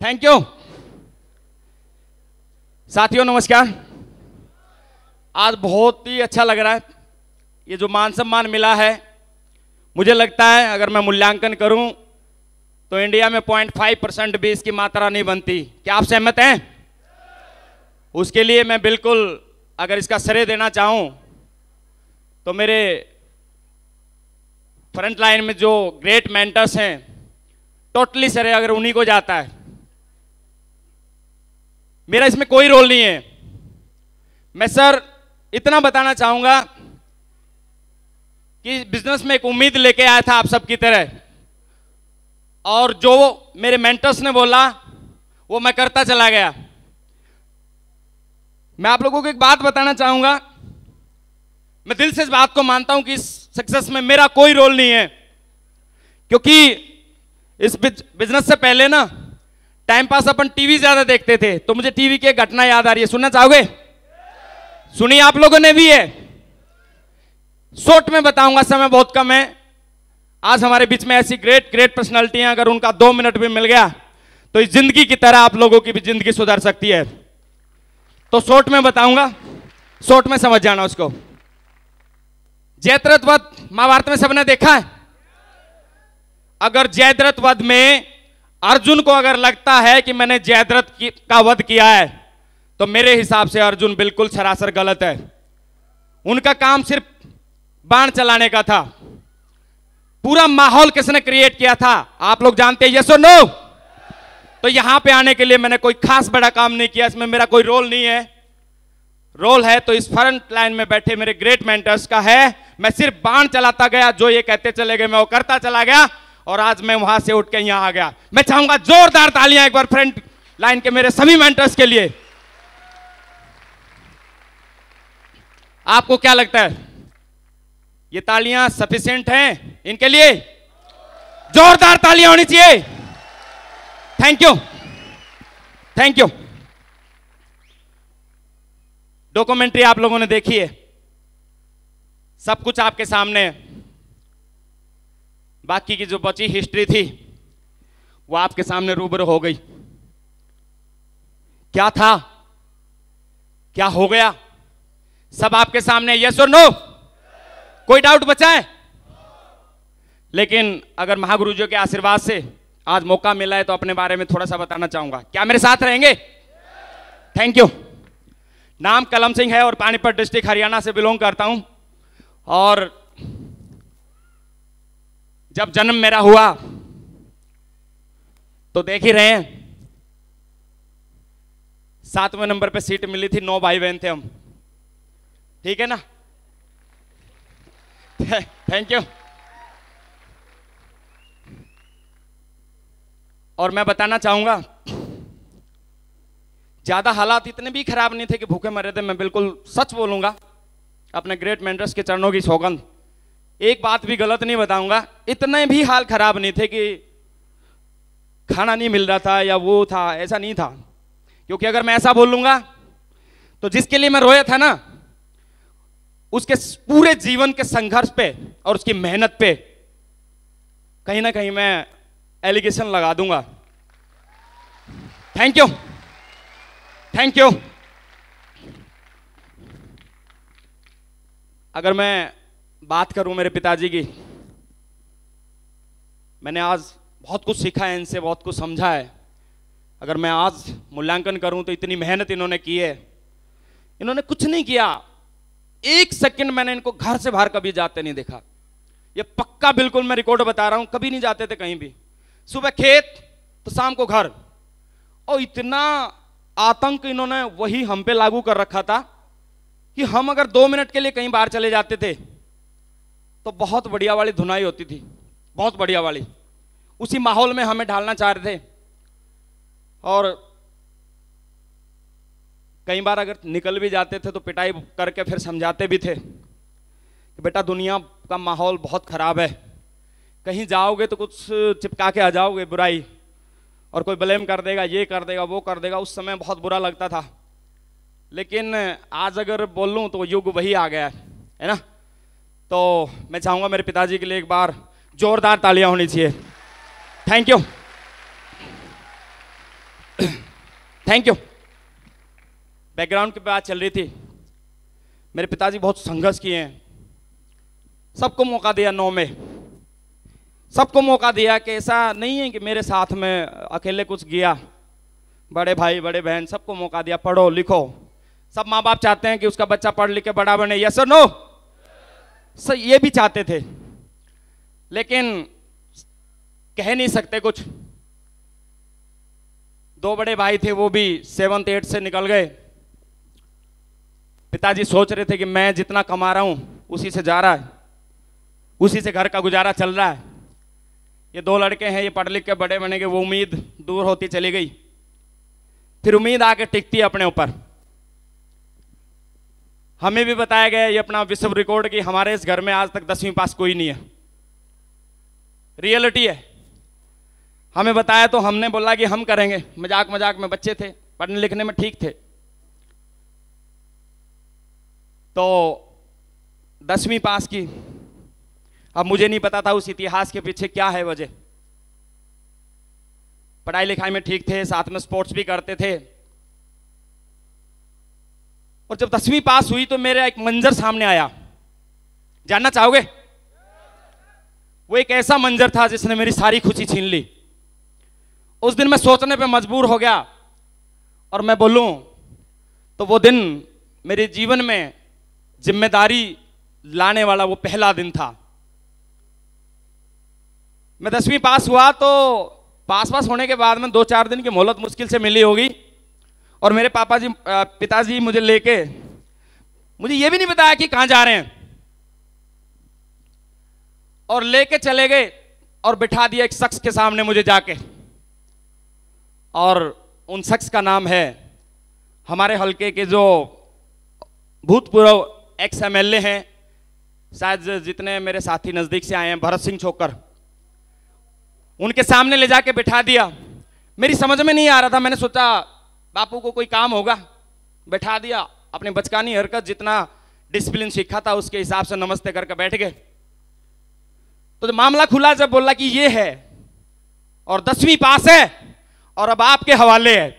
Thank you. साथियों नमस्कार। आज बहुत ही अच्छा लग रहा है। ये जो मान सम्मान मिला है, मुझे लगता है अगर मैं मूल्यांकन करूं तो इंडिया में 0.5% भी इसकी मात्रा नहीं बनती। क्या आप सहमत हैं? उसके लिए मैं बिल्कुल अगर इसका श्रेय देना चाहूं तो मेरे फ्रंट लाइन में जो ग्रेट मेंटर्स हैं, टोटली श्रेय अगर उन्हीं को जाता है। मेरा इसमें कोई रोल नहीं है। मैं सर इतना बताना चाहूंगा कि बिजनेस में एक उम्मीद लेके आया था आप सबकी तरह, और जो मेरे मेंटर्स ने बोला वो मैं करता चला गया। मैं आप लोगों को एक बात बताना चाहूंगा, मैं दिल से इस बात को मानता हूं कि इस सक्सेस में मेरा कोई रोल नहीं है, क्योंकि इस बिजनेस से पहले ना टाइम पास अपन टीवी ज्यादा देखते थे। तो मुझे टीवी की एक घटना याद आ रही है, सुनना चाहोगे? सुनिए, आप लोगों ने भी है। शॉर्ट में बताऊंगा, समय बहुत कम है। आज हमारे बीच में ऐसी ग्रेट पर्सनालिटी हैं, अगर उनका 2 मिनट भी मिल गया तो इस जिंदगी की तरह आप लोगों की भी जिंदगी सुधर सकती है। तो शॉर्ट में बताऊंगा, शॉर्ट में समझ जाना उसको। जयद्रथ वध महाभारत में सबने देखा है। अगर जयद्रथ वध में अर्जुन को अगर लगता है कि मैंने जयद्रथ का वध किया है, तो मेरे हिसाब से अर्जुन बिल्कुल सरासर गलत है। उनका काम सिर्फ बाण चलाने का था। पूरा माहौल किसने क्रिएट किया था आप लोग जानते हैं, यस और नो? तो यहां पे आने के लिए मैंने कोई खास बड़ा काम नहीं किया, इसमें मेरा कोई रोल नहीं है। रोल है तो इस फ्रंट लाइन में बैठे मेरे ग्रेट मेंटर्स का है। मैं सिर्फ बाण चलाता गया, जो ये कहते चले गए मैं वो करता चला गया, और आज मैं वहां से उठ के यहां आ गया। मैं चाहूंगा जोरदार तालियां एक बार फ्रंट लाइन के मेरे सभी मेंटर्स के लिए। आपको क्या लगता है, ये तालियां सफिशिएंट हैं इनके लिए? जोरदार तालियां होनी चाहिए। Thank you, thank you. Documentary आप लोगों ने देखी है, सब कुछ आपके सामने है। बाकी की जो बची हिस्ट्री थी वो आपके सामने रूबरू हो गई। क्या था, क्या हो गया, सब आपके सामने, यस और नो? कोई डाउट बचा है? लेकिन अगर महागुरु जी के आशीर्वाद से आज मौका मिला है तो अपने बारे में थोड़ा सा बताना चाहूंगा। क्या मेरे साथ रहेंगे? Thank you. नाम कलम सिंह है और पानीपत डिस्ट्रिक्ट हरियाणा से बिलोंग करता हूं। और जब जन्म मेरा हुआ तो देख ही रहे हैं, 7वें नंबर पे सीट मिली थी, 9 भाई बहन थे हम, ठीक है ना? Thank you. और मैं बताना चाहूंगा, ज्यादा हालात इतने भी खराब नहीं थे कि भूखे मरे थे। मैं बिल्कुल सच बोलूंगा, अपने ग्रेट मेंटर्स के चरणों की सौगंध, एक बात भी गलत नहीं बताऊंगा। इतने भी हाल खराब नहीं थे कि खाना नहीं मिल रहा था या वो था, ऐसा नहीं था। क्योंकि अगर मैं ऐसा बोलूंगा तो जिसके लिए मैं रोया था ना, उसके पूरे जीवन के संघर्ष पे और उसकी मेहनत पे कहीं ना कहीं मैं एलिगेशन लगा दूंगा। Thank you, thank you. अगर मैं बात करूं मेरे पिताजी की, मैंने आज बहुत कुछ सीखा है इनसे, बहुत कुछ समझा है। अगर मैं आज मूल्यांकन करूं तो इतनी मेहनत इन्होंने की है। इन्होंने कुछ नहीं किया, 1 सेकंड मैंने इनको घर से बाहर कभी जाते नहीं देखा। ये पक्का बिल्कुल मैं रिकॉर्ड बता रहा हूं, कभी नहीं जाते थे कहीं भी। सुबह खेत तो शाम को घर, और इतना आतंक इन्होंने वही हम पे लागू कर रखा था कि हम अगर 2 मिनट के लिए कहीं बाहर चले जाते थे तो बहुत बढ़िया वाली धुनाई होती थी, बहुत बढ़िया वाली। उसी माहौल में हमें ढालना चाह रहे थे। और कई बार अगर निकल भी जाते थे तो पिटाई करके फिर समझाते भी थे कि बेटा दुनिया का माहौल बहुत खराब है, कहीं जाओगे तो कुछ चिपका के आ जाओगे बुराई, और कोई ब्लेम कर देगा, ये कर देगा, वो कर देगा। उस समय बहुत बुरा लगता था। लेकिन आज अगर बोल लूँ तो युग वही आ गया है ना। तो मैं चाहूँगा मेरे पिताजी के लिए एक बार जोरदार तालियां होनी चाहिए। Thank you, thank you. Background की बात चल रही थी। मेरे पिताजी बहुत संघर्ष किए हैं, सबको मौका दिया 9 में, सबको मौका दिया कि ऐसा नहीं है कि मेरे साथ में अकेले कुछ गया, बड़े भाई बड़े बहन सबको मौका दिया, पढ़ो लिखो। सब माँ बाप चाहते हैं कि उसका बच्चा पढ़ लिख के बड़ा बने, यस और नो? सर ये भी चाहते थे, लेकिन कह नहीं सकते कुछ। 2 बड़े भाई थे, वो भी 7th 8th से निकल गए। पिताजी सोच रहे थे कि मैं जितना कमा रहा हूं उसी से जा रहा है, उसी से घर का गुजारा चल रहा है। ये 2 लड़के हैं, ये पढ़ लिख के बड़े बनेंगे, वो उम्मीद दूर होती चली गई। फिर उम्मीद आके टिकती है अपने ऊपर। हमें भी बताया गया ये अपना विश्व रिकॉर्ड कि हमारे इस घर में आज तक 10वीं पास कोई नहीं है। रियलिटी है। हमें बताया तो हमने बोला कि हम करेंगे, मजाक मजाक में, बच्चे थे, पढ़ने लिखने में ठीक थे। तो 10वीं पास की। अब मुझे नहीं पता था उस इतिहास के पीछे क्या है वजह। पढ़ाई लिखाई में ठीक थे, साथ में स्पोर्ट्स भी करते थे। और जब 10वीं पास हुई तो मेरा एक मंजर सामने आया, जानना चाहोगे? वो एक ऐसा मंजर था जिसने मेरी सारी खुशी छीन ली। उस दिन मैं सोचने पे मजबूर हो गया, और मैं बोलूं तो वो दिन मेरे जीवन में जिम्मेदारी लाने वाला वो पहला दिन था। मैं 10वीं पास हुआ तो पास होने के बाद में 2-4 दिन की मोहलत मुश्किल से मिली होगी, और मेरे पिताजी मुझे लेके, मुझे ये भी नहीं बताया कि कहां जा रहे हैं, और लेके चले गए और बिठा दिया एक शख्स के सामने मुझे जाके। और उन शख्स का नाम है हमारे हलके के जो भूतपूर्व एक्स MLA हैं, शायद जितने मेरे साथी नजदीक से आए हैं, भरत सिंह छोकर। उनके सामने ले जाके बिठा दिया। मेरी समझ में नहीं आ रहा था, मैंने सोचा बापू को कोई काम होगा, बैठा दिया। अपनी बचकानी हरकत, जितना डिसिप्लिन सीखा था उसके हिसाब से नमस्ते करके बैठ गए। तो जब मामला खुला, जब बोला कि ये है और 10वीं पास है और अब आपके हवाले है,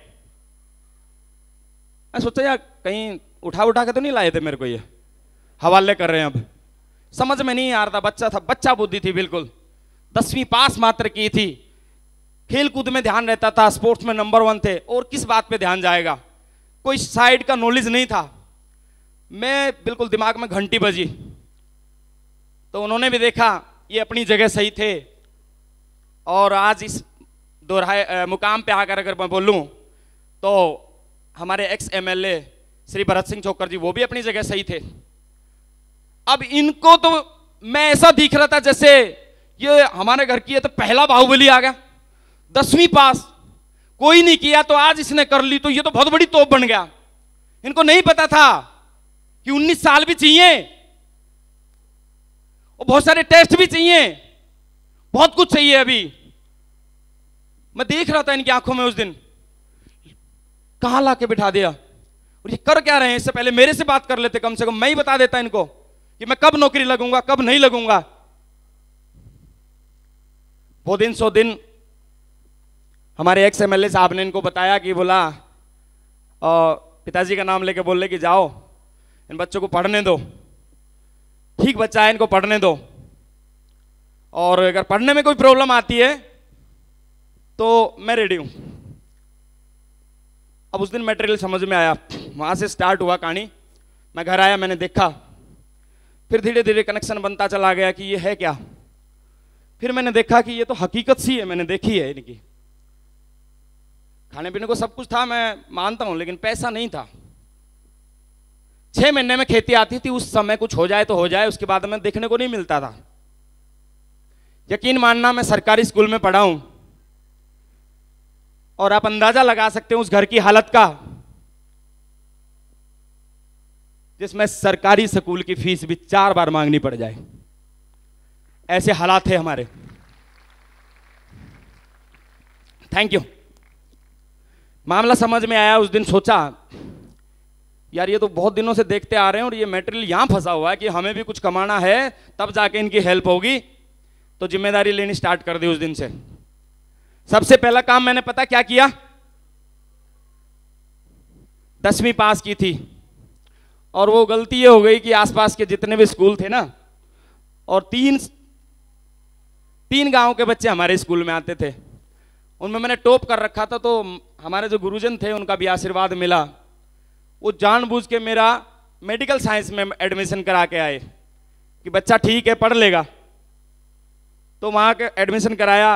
मैं सोचा यार कहीं उठा के तो नहीं लाए थे मेरे को, ये हवाले कर रहे हैं। अब समझ में नहीं आ रहा था, बच्चा था, बच्चा बुद्धि थी बिल्कुल। 10वीं पास मात्र की थी, खेल कूद में ध्यान रहता था, स्पोर्ट्स में नंबर 1 थे, और किस बात पे ध्यान जाएगा, कोई साइड का नॉलेज नहीं था। मैं बिल्कुल, दिमाग में घंटी बजी। तो उन्होंने भी देखा ये अपनी जगह सही थे, और आज इस दोहराए मुकाम पे आकर अगर मैं बोलूं तो हमारे एक्स MLA श्री भरत सिंह छोकर जी, वो भी अपनी जगह सही थे। अब इनको तो मैं ऐसा दिख रहा था जैसे ये हमारे घर की है तो पहला बाहुबली आ गया। 10वीं पास कोई नहीं किया तो आज इसने कर ली, तो ये तो बहुत बड़ी तोप बन गया। इनको नहीं पता था कि 19 साल भी चाहिए, और बहुत सारे टेस्ट भी चाहिए, बहुत कुछ चाहिए। अभी मैं देख रहा था इनकी आंखों में, उस दिन कहां लाके बिठा दिया, और ये कर क्या रहे हैं। इससे पहले मेरे से बात कर लेते, कम से कम मैं ही बता देता इनको कि मैं कब नौकरी लगूंगा, कब नहीं लगूंगा। वो दिन 100 दिन हमारे एक्स MLA साहब ने इनको बताया कि बोला, पिताजी का नाम लेके बोले कि जाओ इन बच्चों को पढ़ने दो, ठीक बच्चा है, इनको पढ़ने दो, और अगर पढ़ने में कोई प्रॉब्लम आती है तो मैं रेडी हूं। अब उस दिन मटेरियल समझ में आया, वहां से स्टार्ट हुआ कहानी। मैं घर आया, मैंने देखा, फिर धीरे धीरे कनेक्शन बनता चला गया कि ये है क्या। फिर मैंने देखा कि ये तो हकीकत सी है, मैंने देखी है इनकी। खाने पीने को सब कुछ था, मैं मानता हूं, लेकिन पैसा नहीं था। 6 महीने में खेती आती थी, उस समय कुछ हो जाए तो हो जाए, उसके बाद में देखने को नहीं मिलता था। यकीन मानना, मैं सरकारी स्कूल में पढ़ा हूं, और आप अंदाजा लगा सकते हैं उस घर की हालत का, जिसमें सरकारी स्कूल की फीस भी 4 बार मांगनी पड़ जाए। ऐसे हालात थे हमारे। Thank you. मामला समझ में आया, उस दिन सोचा यार ये तो बहुत दिनों से देखते आ रहे हैं, और ये मटेरियल यहां फंसा हुआ है कि हमें भी कुछ कमाना है, तब जाके इनकी हेल्प होगी। तो जिम्मेदारी लेनी स्टार्ट कर दी उस दिन से। सबसे पहला काम मैंने पता क्या किया, 10वीं पास की थी, और वो गलती ये हो गई कि आसपास के जितने भी स्कूल थे ना, और तीन गांव के बच्चे हमारे स्कूल में आते थे, उनमें मैंने टॉप कर रखा था। तो हमारे जो गुरुजन थे उनका भी आशीर्वाद मिला, वो जानबूझ के मेरा मेडिकल साइंस में एडमिशन करा के आए कि बच्चा ठीक है, पढ़ लेगा। तो वहाँ के एडमिशन कराया।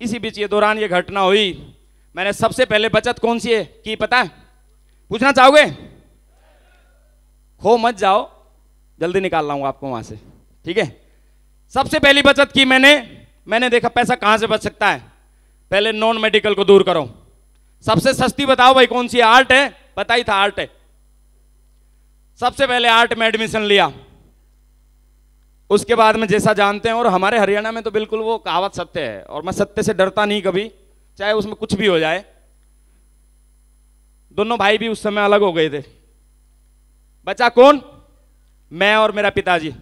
इसी बीच ये दौरान ये घटना हुई। मैंने सबसे पहले बचत कौन सी है की पता है? पूछना चाहोगे? खो मत जाओ, जल्दी निकाल लाऊंगा आपको वहां से, ठीक है। सबसे पहली बचत की मैंने देखा पैसा कहां से बच सकता है। पहले नॉन मेडिकल को दूर करो। सबसे सस्ती बताओ भाई कौन सी? आर्ट है, पता ही था आर्ट है। सबसे पहले आर्ट में एडमिशन लिया। उसके बाद में जैसा जानते हैं, और हमारे हरियाणा में तो बिल्कुल वो कहावत सत्य है, और मैं सत्य से डरता नहीं कभी, चाहे उसमें कुछ भी हो जाए। दोनों भाई भी उस समय अलग हो गए थे। बचा कौन? मैं और मेरा पिताजी,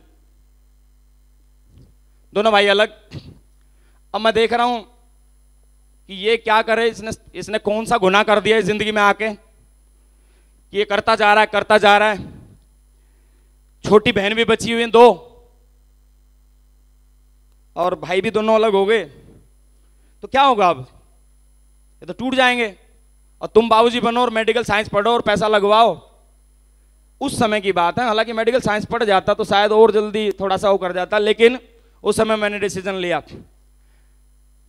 दोनों भाई अलग। अब मैं देख रहा हूं कि ये क्या करे, इसने कौन सा गुनाह कर दिया है जिंदगी में आके कि ये करता जा रहा है। छोटी बहन भी बची हुई है 2, और भाई भी दोनों अलग हो गए। तो क्या होगा अब? ये तो टूट जाएंगे। और तुम बाबूजी बनो और मेडिकल साइंस पढ़ो और पैसा लगवाओ। उस समय की बात है, हालांकि मेडिकल साइंस पढ़ जाता तो शायद और जल्दी थोड़ा सा वो कर जाता, लेकिन उस समय मैंने डिसीजन लिया।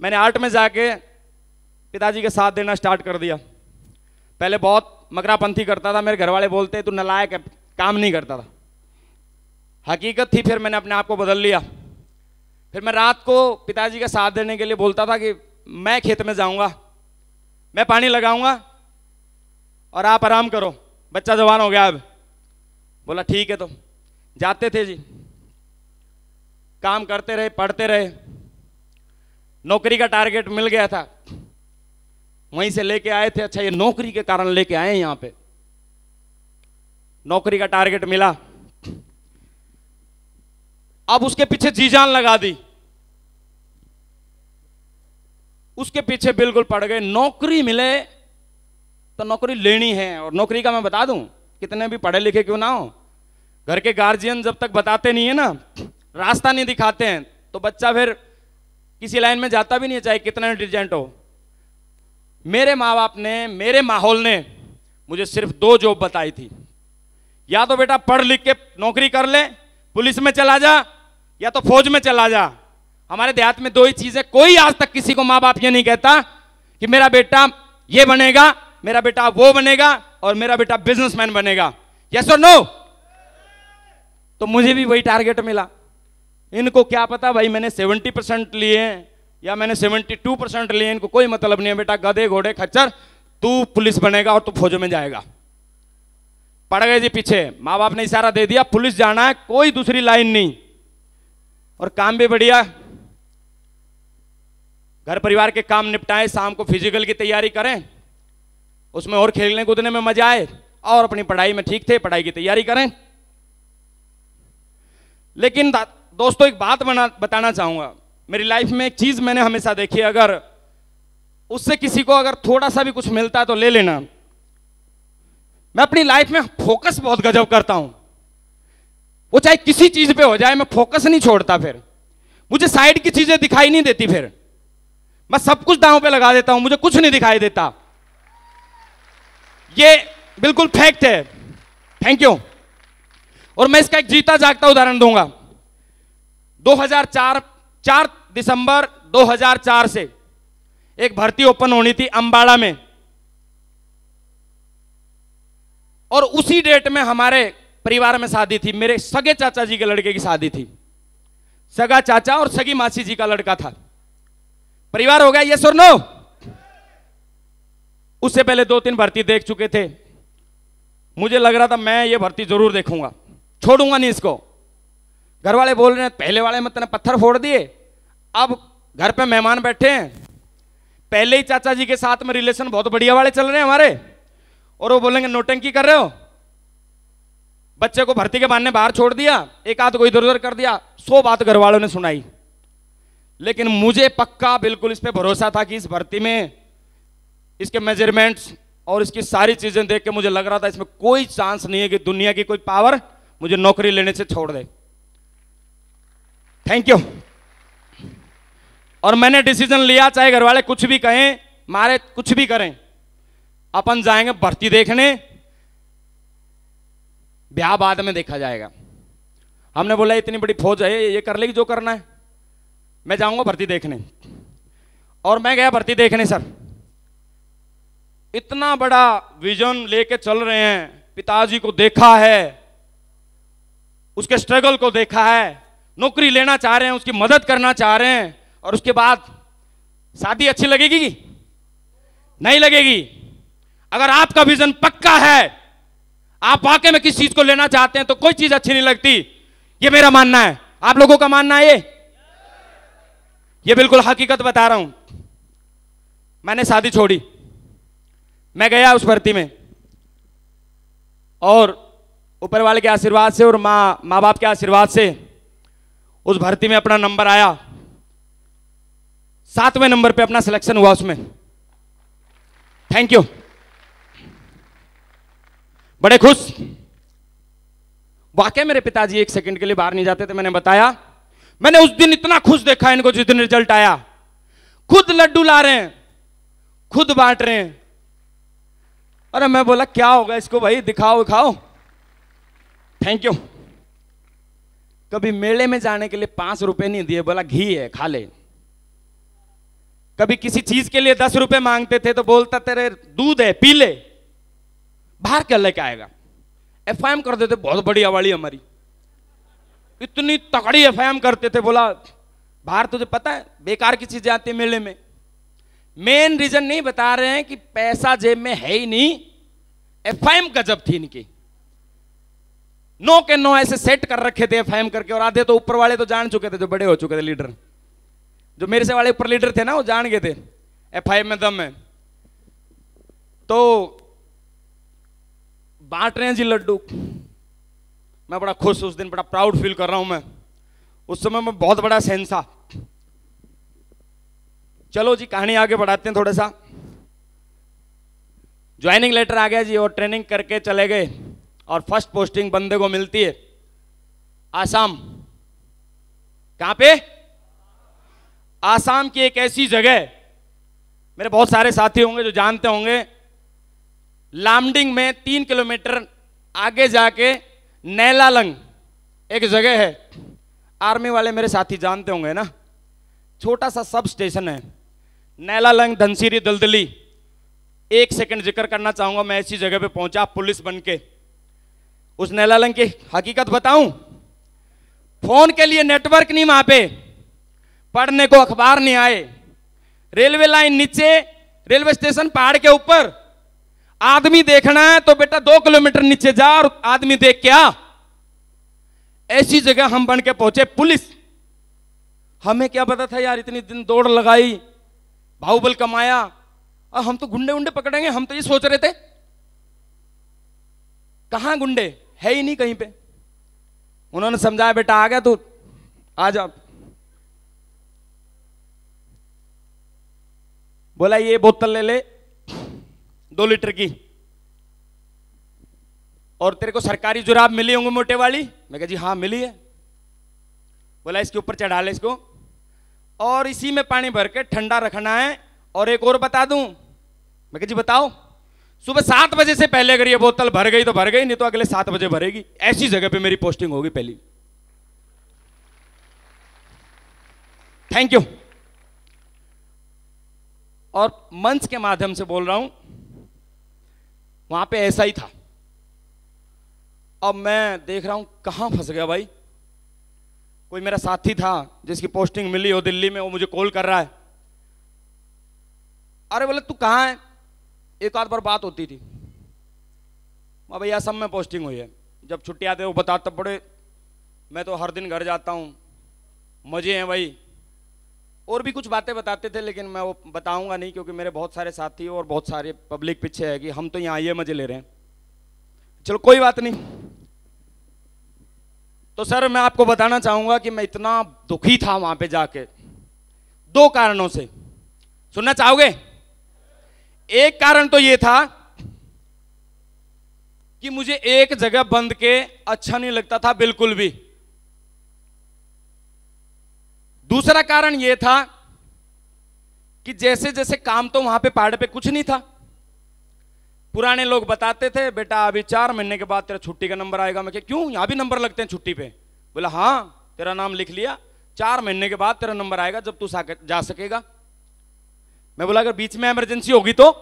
मैंने आर्ट में जाके पिताजी के साथ देना स्टार्ट कर दिया। पहले बहुत मकरापंथी करता था, मेरे घर वाले बोलते तू नालायक है, काम नहीं करता था। हकीकत थी। फिर मैंने अपने आप को बदल लिया। फिर मैं रात को पिताजी का साथ देने के लिए बोलता था कि मैं खेत में जाऊंगा, मैं पानी लगाऊंगा और आप आराम करो, बच्चा जवान हो गया अब। बोला ठीक है। तो जाते थे जी, काम करते रहे, पढ़ते रहे। नौकरी का टारगेट मिल गया था, वहीं से लेके आए थे। अच्छा, ये नौकरी के कारण लेके आए हैं यहां पे। नौकरी का टारगेट मिला, अब उसके पीछे जी जान लगा दी, उसके पीछे बिल्कुल पड़ गए। नौकरी मिले तो नौकरी लेनी है। और नौकरी का मैं बता दूं, कितने भी पढ़े लिखे क्यों ना हो, घर के गार्जियन जब तक बताते नहीं है ना, रास्ता नहीं दिखाते हैं, तो बच्चा फिर किसी लाइन में जाता भी नहीं है, चाहे कितना इंटेलिजेंट हो। मेरे माँ बाप ने, मेरे माहौल ने मुझे सिर्फ 2 जॉब बताई थी। या तो बेटा पढ़ लिख के नौकरी कर ले, पुलिस में चला जा, या तो फौज में चला जा। हमारे देहात में 2 ही चीजें। कोई आज तक किसी को माँ बाप ये नहीं कहता कि मेरा बेटा ये बनेगा, मेरा बेटा वो बनेगा, और मेरा बेटा बिजनेसमैन बनेगा। यस और नो? तो मुझे भी वही टारगेट मिला। इनको क्या पता भाई मैंने 70% लिए या मैंने 72% लिए, इनको कोई मतलब नहीं है। बेटा गधे घोड़े खच्चर, तू पुलिस बनेगा और तू फौज में जाएगा। पड़ गए जी पीछे। माँ बाप ने इशारा दे दिया पुलिस जाना है, कोई दूसरी लाइन नहीं। और काम भी बढ़िया, घर परिवार के काम निपटाएं, शाम को फिजिकल की तैयारी करें, उसमें और खेलने कूदने में मजा आए, और अपनी पढ़ाई में ठीक थे, पढ़ाई की तैयारी करें। लेकिन दोस्तों एक बात बताना चाहूंगा, मेरी लाइफ में एक चीज मैंने हमेशा देखी, अगर उससे किसी को अगर थोड़ा सा भी कुछ मिलता है तो ले लेना। मैं अपनी लाइफ में फोकस बहुत गजब करता हूं, वो चाहे किसी चीज पे हो जाए, मैं फोकस नहीं छोड़ता। फिर मुझे साइड की चीजें दिखाई नहीं देती, फिर मैं सब कुछ दांव पे लगा देता हूं, मुझे कुछ नहीं दिखाई देता। ये बिल्कुल फैक्ट है। Thank you. और मैं इसका एक जीता जागता उदाहरण दूंगा। 4 दिसंबर 2004 से एक भर्ती ओपन होनी थी अंबाड़ा में, और उसी डेट में हमारे परिवार में शादी थी। मेरे सगे चाचा जी के लड़के की शादी थी। सगा चाचा और सगी मासी जी का लड़का था। परिवार हो गया, यस और नो? उससे पहले 2-3 भर्ती देख चुके थे। मुझे लग रहा था मैं ये भर्ती जरूर देखूंगा, छोड़ूंगा नहीं इसको। घर वाले बोल रहे हैं पहले वाले में तूने पत्थर फोड़ दिए, अब घर पे मेहमान बैठे हैं। पहले ही चाचा जी के साथ में रिलेशन बहुत बढ़िया वाले चल रहे हैं हमारे, और वो बोलेंगे नौटंकी कर रहे हो, बच्चे को भर्ती के बहाने बाहर छोड़ दिया, एक आध को इधर उधर कर दिया। 100 बात घर वालों ने सुनाई। लेकिन मुझे पक्का बिल्कुल इस पे भरोसा था कि इस भर्ती में इसके मेजरमेंट्स, और इसकी सारी चीजें देख के मुझे लग रहा था इसमें कोई चांस नहीं है कि दुनिया की कोई पावर मुझे नौकरी लेने से छोड़ दे। Thank you. और मैंने डिसीजन लिया, चाहे घर वाले कुछ भी कहें, मारे कुछ भी करें, अपन जाएंगे भर्ती देखने, ब्याह बाद में देखा जाएगा। हमने बोला इतनी बड़ी फौज है, ये कर लेगी जो करना है, मैं जाऊंगा भर्ती देखने। और मैं गया भर्ती देखने। सर इतना बड़ा विजन लेके चल रहे हैं, पिताजी को देखा है, उसके स्ट्रगल को देखा है, नौकरी लेना चाह रहे हैं, उसकी मदद करना चाह रहे हैं, और उसके बाद शादी अच्छी लगेगी? नहीं लगेगी। अगर आपका विजन पक्का है, आप वाकई में किस चीज को लेना चाहते हैं, तो कोई चीज अच्छी नहीं लगती। ये मेरा मानना है। आप लोगों का मानना है ये बिल्कुल हकीकत बता रहा हूं। मैंने शादी छोड़ी, मैं गया उस भर्ती में, और ऊपर वाले के आशीर्वाद से और माँ बाप के आशीर्वाद से उस भर्ती में अपना नंबर आया। 7वें नंबर पे अपना सिलेक्शन हुआ उसमें। Thank you. बड़े खुश। वाकई मेरे पिताजी एक सेकंड के लिए बाहर नहीं जाते थे, मैंने बताया। मैंने उस दिन इतना खुश देखा इनको, जिस दिन रिजल्ट आया। खुद लड्डू ला रहे हैं, खुद बांट रहे हैं। अरे मैं बोला क्या होगा इसको भाई, दिखाओ दिखाओ। Thank you. कभी मेले में जाने के लिए 5 रुपए नहीं दिए, बोला घी है खा ले। कभी किसी चीज के लिए 10 रुपए मांगते थे तो बोलता तेरे दूध है पी ले। बाहर क्या लेके आएगा? एफआईएम कर देते, बहुत बड़ी आवाड़ी हमारी, इतनी तगड़ी एफआईएम करते थे। बोला बाहर तुझे पता है बेकार की चीजें आती है मेले में। मेन रीजन नहीं बता रहे हैं कि पैसा जेब में है ही नहीं। एफआईएम गजब थी इनकी, 9 के 9 ऐसे सेट कर रखे थे एफआईएम करके। और आधे तो ऊपर वाले तो जान चुके थे, जो बड़े हो चुके थे लीडर, जो मेरे से वाले ऊपर लीडर थे ना, वो जान गए थे एफआईएम में दम है। तो बांट रहे हैं जी लड्डू। मैं बड़ा खुश, उस दिन बड़ा प्राउड फील कर रहा हूं मैं। उस समय मैं बहुत बड़ा सेंसा। चलो जी कहानी आगे बढ़ाते हैं थोड़ा सा। ज्वाइनिंग लेटर आ गया जी, और ट्रेनिंग करके चले गए, और फर्स्ट पोस्टिंग बंदे को मिलती है आसाम। कहां पे? आसाम की एक ऐसी जगह, मेरे बहुत सारे साथी होंगे जो जानते होंगे, लामडिंग में 3 किलोमीटर आगे जाके नैलालंग एक जगह है। आर्मी वाले मेरे साथी जानते होंगे ना, छोटा सा सब स्टेशन है नैलालंग, धनसिरी, दलदली। 1 सेकंड जिक्र करना चाहूंगा, मैं ऐसी जगह पे पहुंचा पुलिस बन के। उस नैलालंग की हकीकत बताऊं, फोन के लिए नेटवर्क नहीं वहां पे, पढ़ने को अखबार नहीं आए, रेलवे लाइन नीचे, रेलवे स्टेशन पहाड़ के ऊपर। आदमी देखना है तो बेटा 2 किलोमीटर नीचे जा और आदमी देख के आ। ऐसी जगह हम बन के पहुंचे। पुलिस, हमें क्या पता था यार, इतनी दिन दौड़ लगाई, बाहुबल कमाया, और हम तो गुंडे उंडे पकड़ेंगे, हम तो ये सोच रहे थे। कहां गुंडे है ही नहीं कहीं पे। उन्होंने समझाया बेटा आ गया तू, आ जा। बोला ये बोतल ले ले 2 लीटर की, और तेरे को सरकारी जुराब मिली होंगी मोटे वाली। मैं कहा जी हाँ मिली है। बोला इसके ऊपर चढ़ा ले इसको, और इसी में पानी भर के ठंडा रखना है। और एक और बता दूं, मैं कहा जी बताओ। सुबह 7 बजे से पहले अगर ये बोतल भर गई तो भर गई, नहीं तो अगले 7 बजे भरेगी। ऐसी जगह पे मेरी पोस्टिंग होगी पहली। Thank you. और मंच के माध्यम से बोल रहा हूं, वहां पे ऐसा ही था। अब मैं देख रहा हूं कहां फंस गया भाई। कोई मेरा साथी था जिसकी पोस्टिंग मिली हो दिल्ली में, वो मुझे कॉल कर रहा है। अरे बोले तू कहां है? एक आध बार बात होती थी। भाई असम में पोस्टिंग हुई है। जब छुट्टी आते वो बताते पड़े, मैं तो हर दिन घर जाता हूं, मजे हैं भाई। और भी कुछ बातें बताते थे, लेकिन मैं वो बताऊंगा नहीं, क्योंकि मेरे बहुत सारे साथी और बहुत सारे पब्लिक पीछे है कि हम तो यहाँ ये मजे ले रहे हैं। चलो कोई बात नहीं। तो सर मैं आपको बताना चाहूंगा कि मैं इतना दुखी था वहां पे जाके, 2 कारणों से। सुनना चाहोगे? एक कारण तो ये था कि मुझे एक जगह बंद के अच्छा नहीं लगता था बिल्कुल भी। दूसरा कारण यह था कि जैसे जैसे काम तो वहां पे पहाड़ पे कुछ नहीं था। पुराने लोग बताते थे बेटा अभी 4 महीने के बाद तेरा छुट्टी का नंबर आएगा। मैं क्या क्यों, यहां भी नंबर लगते हैं छुट्टी पे? बोला हाँ, तेरा नाम लिख लिया, 4 महीने के बाद तेरा नंबर आएगा जब तू जा सकेगा। मैं बोला अगर बीच में इमरजेंसी होगी तो?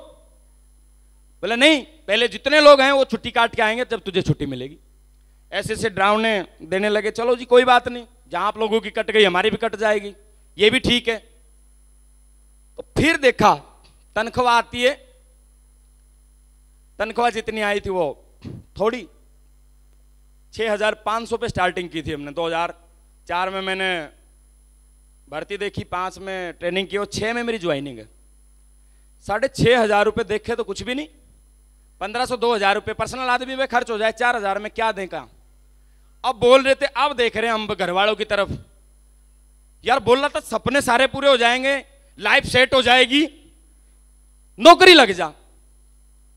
बोला नहीं, पहले जितने लोग हैं वो छुट्टी काट के आएंगे जब तुझे छुट्टी मिलेगी। ऐसे ऐसे डरावने देने लगे। चलो जी कोई बात नहीं, जहां आप लोगों की कट गई हमारी भी कट जाएगी, ये भी ठीक है। तो फिर देखा तनख्वाह आती है, तनख्वाह जितनी आई थी वो थोड़ी, 6,500 पे स्टार्टिंग की थी हमने। 2004 में मैंने भर्ती देखी, 5 में ट्रेनिंग की और 6 में मेरी ज्वाइनिंग है। 6,500 रुपये देखे तो कुछ भी नहीं, 1,500-2,000 रुपये पर्सनल आदमी में खर्च हो जाए, 4,000 में क्या दें का। अब बोल रहे थे, अब देख रहे हैं हम घर वालों की तरफ। यार बोल रहा था सपने सारे पूरे हो जाएंगे, लाइफ सेट हो जाएगी, नौकरी लग जा।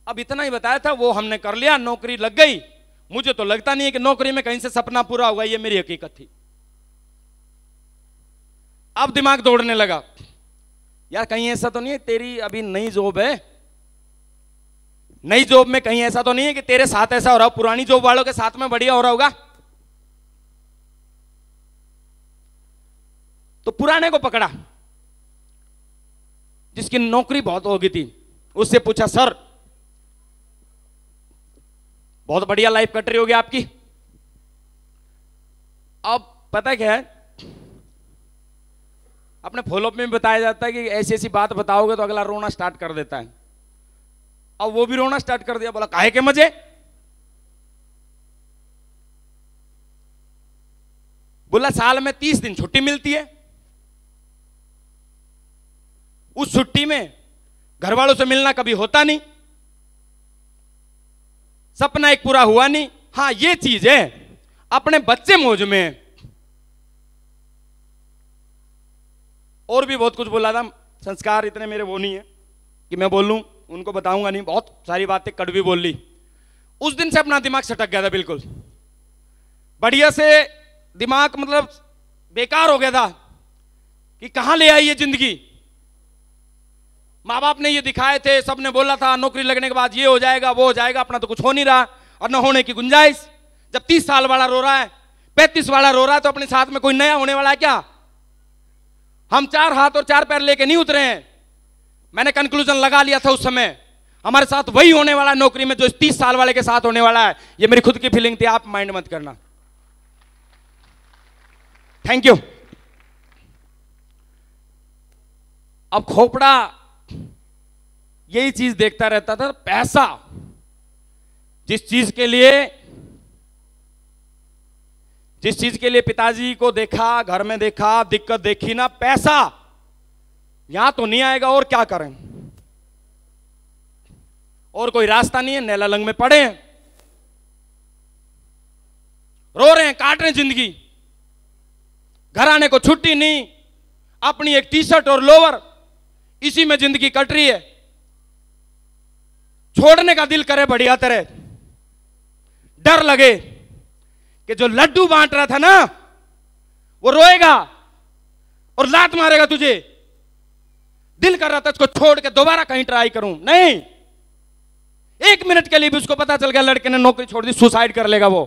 अब इतना ही बताया था, वो हमने कर लिया, नौकरी लग गई। मुझे तो लगता नहीं है कि नौकरी में कहीं से सपना पूरा हुआ, ये मेरी हकीकत थी। अब दिमाग दौड़ने लगा, यार कहीं ऐसा तो नहीं है तेरी अभी नई जॉब है, नई जॉब में कहीं ऐसा तो नहीं है कि तेरे साथ ऐसा हो रहा हो, पुरानी जॉब वालों के साथ में बढ़िया हो रहा होगा। तो पुराने को पकड़ा जिसकी नौकरी बहुत हो गई थी, उससे पूछा सर बहुत बढ़िया लाइफ कट रही होगी आपकी। अब पता क्या है, अपने फॉलोअप में बताया जाता है कि ऐसी ऐसी बात बताओगे तो अगला रोना स्टार्ट कर देता है। अब वो भी रोना स्टार्ट कर दिया, बोला काहे के मजे? बोला साल में 30 दिन छुट्टी मिलती है, उस छुट्टी में घर वालों से मिलना कभी होता नहीं, सपना एक पूरा हुआ नहीं। हां ये चीज है, अपने बच्चे मौज में है। और भी बहुत कुछ बोला था, संस्कार इतने मेरे वो नहीं है कि मैं बोलूं, उनको बताऊंगा नहीं, बहुत सारी बातें कड़वी बोल ली। उस दिन से अपना दिमाग सटक गया था, बिल्कुल बढ़िया से दिमाग मतलब बेकार हो गया था कि कहां ले आई ये जिंदगी। माँ बाप ने ये दिखाए थे, सबने बोला था नौकरी लगने के बाद ये हो जाएगा वो हो जाएगा, अपना तो कुछ हो नहीं रहा और न होने की गुंजाइश। जब 30 साल वाला रो रहा है, 35 वाला रो रहा है, तो अपने साथ में कोई नया होने वाला है क्या? हम 4 हाथ और 4 पैर लेके नहीं उतरे हैं। मैंने कंक्लूजन लगा लिया था उस समय, हमारे साथ वही होने वाला है नौकरी में जो इस 30 साल वाले के साथ होने वाला है। ये मेरी खुद की फीलिंग थी, आप माइंड मत करना। Thank you. अब खोपड़ा यही चीज देखता रहता था, पैसा। जिस चीज के लिए पिताजी को देखा, घर में देखा, दिक्कत देखी ना, पैसा यहां तो नहीं आएगा और क्या करें, और कोई रास्ता नहीं है, नेलालंग में पड़े हैं, रो रहे हैं, काट रहे हैं जिंदगी। घर आने को छुट्टी नहीं, अपनी एक टी-शर्ट और लोवर, इसी में जिंदगी कट रही है। छोड़ने का दिल करे बढ़िया तरह, डर लगे कि जो लड्डू बांट रहा था ना वो रोएगा और लात मारेगा तुझे। दिल कर रहा था इसको छोड़ के दोबारा कहीं ट्राई करूं, नहीं। 1 मिनट के लिए भी उसको पता चल गया लड़के ने नौकरी छोड़ दी, सुसाइड कर लेगा वो।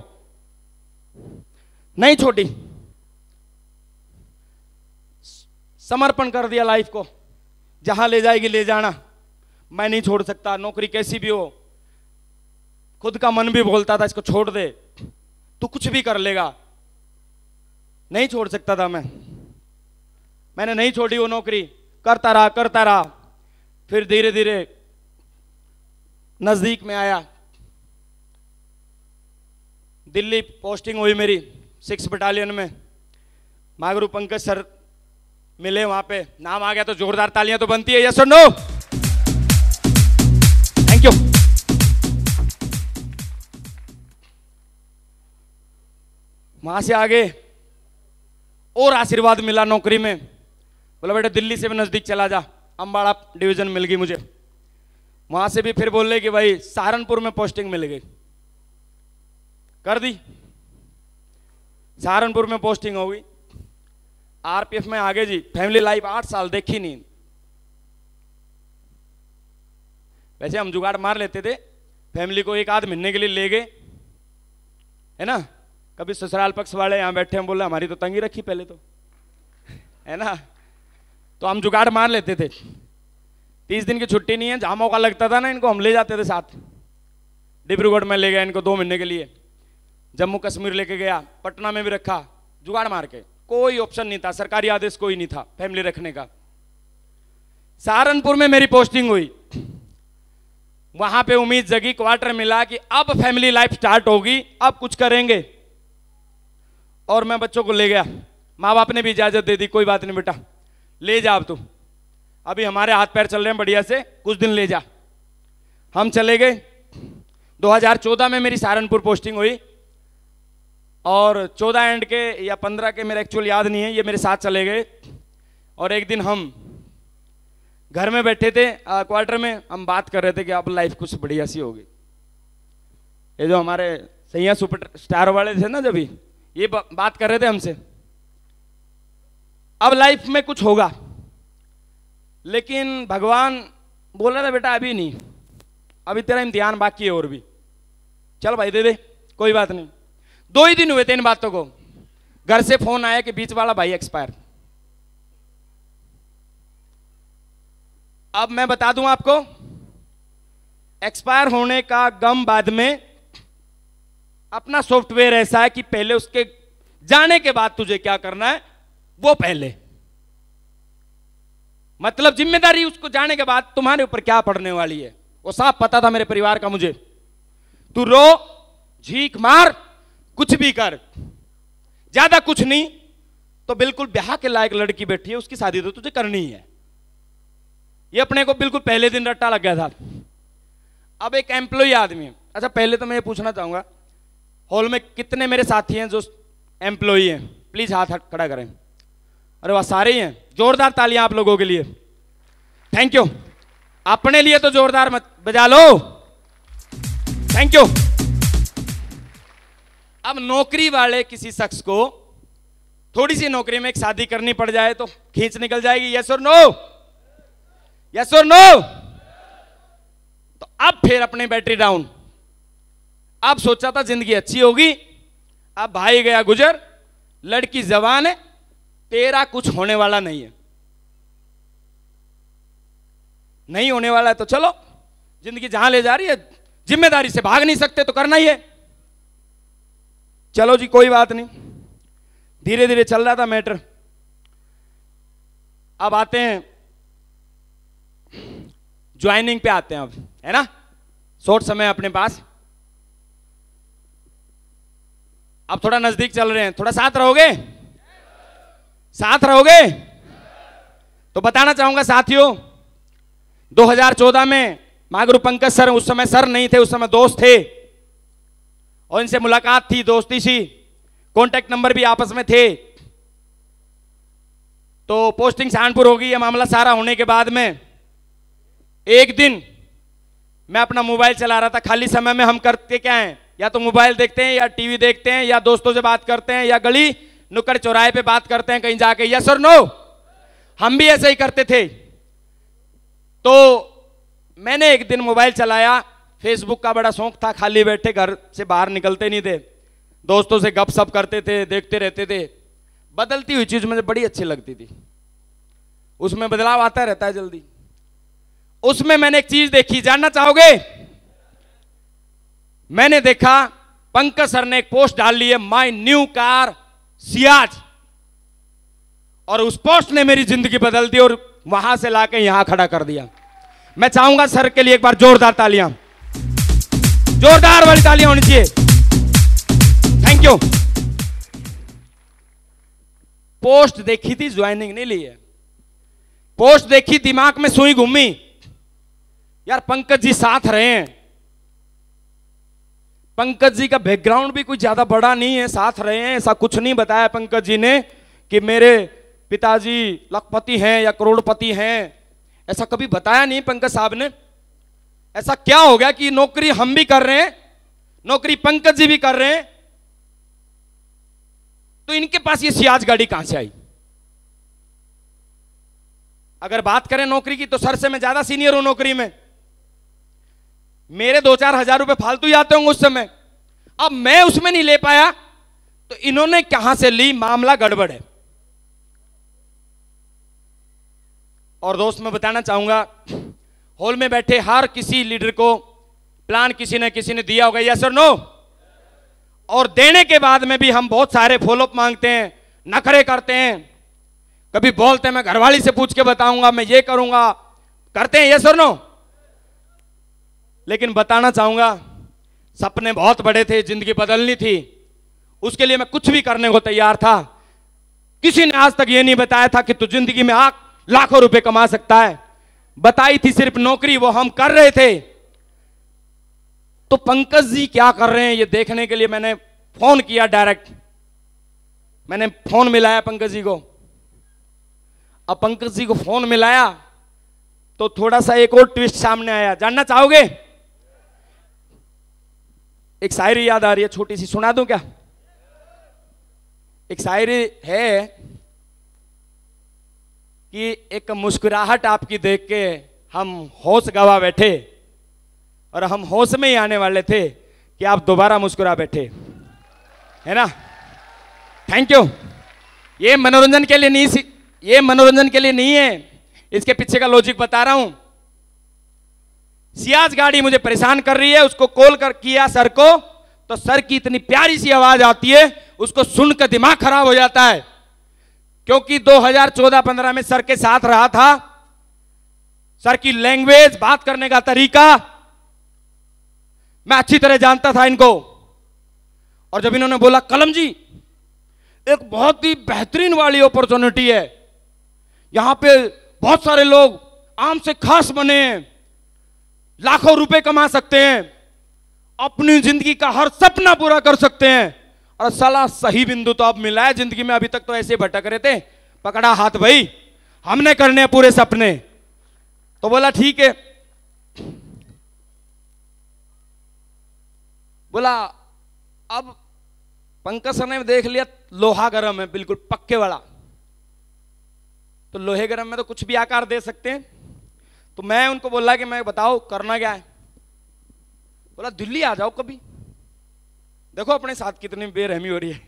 नहीं छोड़ी, समर्पण कर दिया लाइफ को, जहां ले जाएगी ले जाना, मैं नहीं छोड़ सकता। नौकरी कैसी भी हो, खुद का मन भी बोलता था इसको छोड़ दे, तू कुछ भी कर लेगा, नहीं छोड़ सकता था मैंने नहीं छोड़ी वो नौकरी, करता रहा। फिर धीरे धीरे नजदीक में आया, दिल्ली पोस्टिंग हुई मेरी 6 बटालियन में। मागरू पंकज सर मिले, वहां पे नाम आ गया तो जोरदार तालियां तो बनती है, यस और नो? Thank you. वहां से आगे और आशीर्वाद मिला नौकरी में, बोला बेटा दिल्ली से भी नजदीक चला जा, अंबाड़ा डिवीजन मिल गई मुझे। वहां से भी फिर बोले कि भाई सहारनपुर में पोस्टिंग मिल गई। कर दी। सहारनपुर में पोस्टिंग हो गई, आरपीएफ में आगे जी। फैमिली लाइफ 8 साल देखी नहीं। वैसे हम जुगाड़ मार लेते थे, फैमिली को 1 आध महीने के लिए ले गए, है ना। कभी ससुराल पक्ष वाले यहाँ बैठे हैं, बोले हमारी तो तंगी रखी पहले तो, है ना। तो हम जुगाड़ मार लेते थे। 30 दिन की छुट्टी नहीं है, जहाँ मौका लगता था ना इनको हम ले जाते थे साथ। डिब्रूगढ़ में ले गया इनको 2 महीने के लिए, जम्मू कश्मीर लेके गया, पटना में भी रखा, जुगाड़ मार के। कोई ऑप्शन नहीं था, सरकारी आदेश कोई नहीं था फैमिली रखने का। सहारनपुर में मेरी पोस्टिंग हुई, वहां पे उम्मीद जगी, क्वार्टर मिला कि अब फैमिली लाइफ स्टार्ट होगी, अब कुछ करेंगे। और मैं बच्चों को ले गया, माँ बाप ने भी इजाजत दे दी, कोई बात नहीं बेटा ले जा, अब तू अभी हमारे हाथ पैर चल रहे हैं बढ़िया से, कुछ दिन ले जा। हम चले गए। 2014 में मेरी सहारनपुर पोस्टिंग हुई, और 14 एंड के या 15 के, मेरा एक्चुअल याद नहीं है, ये मेरे साथ चले गए। और एक दिन हम घर में बैठे थे, क्वार्टर में, हम बात कर रहे थे कि अब लाइफ कुछ बढ़िया सी होगी। ये जो हमारे सैया सुपर स्टार वाले थे ना, जब ये बात कर रहे थे हमसे, अब लाइफ में कुछ होगा। लेकिन भगवान बोल रहा था बेटा अभी नहीं, अभी तेरा इम्तिहान बाकी है और भी, चल भाई दे दे, कोई बात नहीं। 2 ही दिन हुए थे इन बातों को, घर से फोन आया कि बीच वाला भाई एक्सपायर। अब मैं बता दूं आपको, एक्सपायर होने का गम बाद में, अपना सॉफ्टवेयर ऐसा है कि पहले उसके जाने के बाद तुझे क्या करना है वो पहले, मतलब जिम्मेदारी उसको जाने के बाद तुम्हारे ऊपर क्या पड़ने वाली है वो साफ पता था मेरे परिवार का मुझे। तू रो, झीक मार, कुछ भी कर, ज्यादा कुछ नहीं तो बिल्कुल ब्याह के लायक लड़की बैठी है, उसकी शादी तो तुझे करनी ही है। ये अपने को बिल्कुल पहले दिन रट्टा लग गया था। अब एक एम्प्लॉय आदमी है। अच्छा पहले तो मैं ये पूछना चाहूंगा, हॉल में कितने मेरे साथी हैं जो एम्प्लॉय हैं, प्लीज हाथ खड़ा करें। अरे वाह, सारे ही हैं, जोरदार तालियां आप लोगों के लिए, थैंक यू। अपने लिए तो जोरदार मत बजा लो, थैंक यू। अब नौकरी वाले किसी शख्स को थोड़ी सी नौकरी में एक शादी करनी पड़ जाए तो खींच निकल जाएगी, यस और नो, यस और नो। तो अब फिर अपनी बैटरी डाउन, अब सोचा था जिंदगी अच्छी होगी, अब भाई गया गुजर, लड़की जवान है, तेरा कुछ होने वाला नहीं है, नहीं होने वाला है तो चलो, जिंदगी जहां ले जा रही है, जिम्मेदारी से भाग नहीं सकते तो करना ही है, चलो जी कोई बात नहीं। धीरे धीरे चल रहा था मैटर। अब आते हैं ज्वाइनिंग पे, आते हैं अब, है ना, शॉर्ट समय अपने पास। अब थोड़ा नजदीक चल रहे हैं, थोड़ा साथ रहोगे, साथ रहोगे तो बताना चाहूंगा साथियों, 2014 में महागुरु पंकज सर, उस समय सर नहीं थे, उस समय दोस्त थे, और इनसे मुलाकात थी, दोस्ती सी, कॉन्टेक्ट नंबर भी आपस में थे। तो पोस्टिंग सहारनपुर हो गई, ये मामला सारा होने के बाद में एक दिन मैं अपना मोबाइल चला रहा था। खाली समय में हम करते क्या हैं, या तो मोबाइल देखते हैं, या टीवी देखते हैं, या दोस्तों से बात करते हैं, या गली नुक्कड़ चौराहे पे बात करते हैं कहीं जाके, यस और नो। हम भी ऐसे ही करते थे। तो मैंने एक दिन मोबाइल चलाया, फेसबुक का बड़ा शौक था, खाली बैठे, घर से बाहर निकलते नहीं थे, दोस्तों से गपशप करते थे, देखते रहते थे। बदलती हुई चीज मुझे बड़ी अच्छी लगती थी, उसमें बदलाव आता रहता है जल्दी। उसमें मैंने एक चीज देखी, जानना चाहोगे? मैंने देखा पंकज सर ने एक पोस्ट डाल ली है, माय न्यू कार सियाज, और उस पोस्ट ने मेरी जिंदगी बदल दी और वहां से लाके यहां खड़ा कर दिया। मैं चाहूंगा सर के लिए एक बार जोरदार तालियां, जोरदार वाली तालियां होनी चाहिए, थैंक यू। पोस्ट देखी थी, ज्वाइनिंग नहीं ली है, पोस्ट देखी, दिमाग में सुई घूमी, यार पंकज जी साथ रहे हैं, पंकज जी का बैकग्राउंड भी कुछ ज्यादा बड़ा नहीं है, साथ रहे हैं, ऐसा कुछ नहीं बताया पंकज जी ने कि मेरे पिताजी लखपति हैं या करोड़पति हैं, ऐसा कभी बताया नहीं पंकज साहब ने। ऐसा क्या हो गया कि नौकरी हम भी कर रहे हैं, नौकरी पंकज जी भी कर रहे हैं, तो इनके पास ये सियाज गाड़ी कहां से आई? अगर बात करें नौकरी की तो सर से मैं ज्यादा सीनियर हूं नौकरी में, मेरे 2-4 हजार रुपए फालतू ही आते होंगे उस समय। अब मैं उसमें नहीं ले पाया तो इन्होंने कहां से ली? मामला गड़बड़ है। और दोस्त मैं बताना चाहूंगा, हॉल में बैठे हर किसी लीडर को प्लान किसी न किसी ने दिया होगा, यस और नो? और देने के बाद में भी हम बहुत सारे फॉलोअप मांगते हैं, नखरे करते हैं, कभी बोलते हैं मैं घरवाली से पूछ के बताऊंगा, मैं ये करूंगा, करते हैं, यस और नो? लेकिन बताना चाहूंगा, सपने बहुत बड़े थे, जिंदगी बदलनी थी, उसके लिए मैं कुछ भी करने को तैयार था। किसी ने आज तक ये नहीं बताया था कि तू जिंदगी में लाखों रुपए कमा सकता है। बताई थी सिर्फ नौकरी, वो हम कर रहे थे। तो पंकज जी क्या कर रहे हैं ये देखने के लिए मैंने फोन किया डायरेक्ट। मैंने फोन मिलाया पंकज जी को। अब पंकज जी को फोन मिलाया तो थोड़ा सा एक और ट्विस्ट सामने आया, जानना चाहोगे? एक शायरी याद आ रही है, छोटी सी सुना दूं क्या? एक शायरी है कि एक मुस्कुराहट आपकी देख के हम होश गवा बैठे, और हम होश में ही आने वाले थे कि आप दोबारा मुस्कुरा बैठे, है ना? Thank you. ये मनोरंजन के लिए नहीं, ये मनोरंजन के लिए नहीं है, इसके पीछे का लॉजिक बता रहा हूं। सियाज गाड़ी मुझे परेशान कर रही है, उसको कॉल कर किया सर को, तो सर की इतनी प्यारी सी आवाज आती है, उसको सुनकर दिमाग खराब हो जाता है। क्योंकि 2014-15 में सर के साथ रहा था, सर की लैंग्वेज, बात करने का तरीका मैं अच्छी तरह जानता था इनको। और जब इन्होंने बोला कलम जी एक बहुत ही बेहतरीन वाली अपॉर्चुनिटी है, यहां पे बहुत सारे लोग आम से खास बने हैं, लाखों रुपए कमा सकते हैं, अपनी जिंदगी का हर सपना पूरा कर सकते हैं, और साला सही बिंदु तो अब मिला है जिंदगी में, अभी तक तो ऐसे भटक रहे थे, पकड़ा हाथ भाई, हमने करने हैं पूरे सपने। तो बोला ठीक है। बोला अब पंकज सर ने देख लिया लोहा गरम है, बिल्कुल पक्के वाला, तो लोहे गरम में तो कुछ भी आकार दे सकते हैं। तो मैं उनको बोला कि मैं बताओ करना क्या है? बोला दिल्ली आ जाओ कभी, देखो अपने साथ कितनी बेरहमी हो रही है।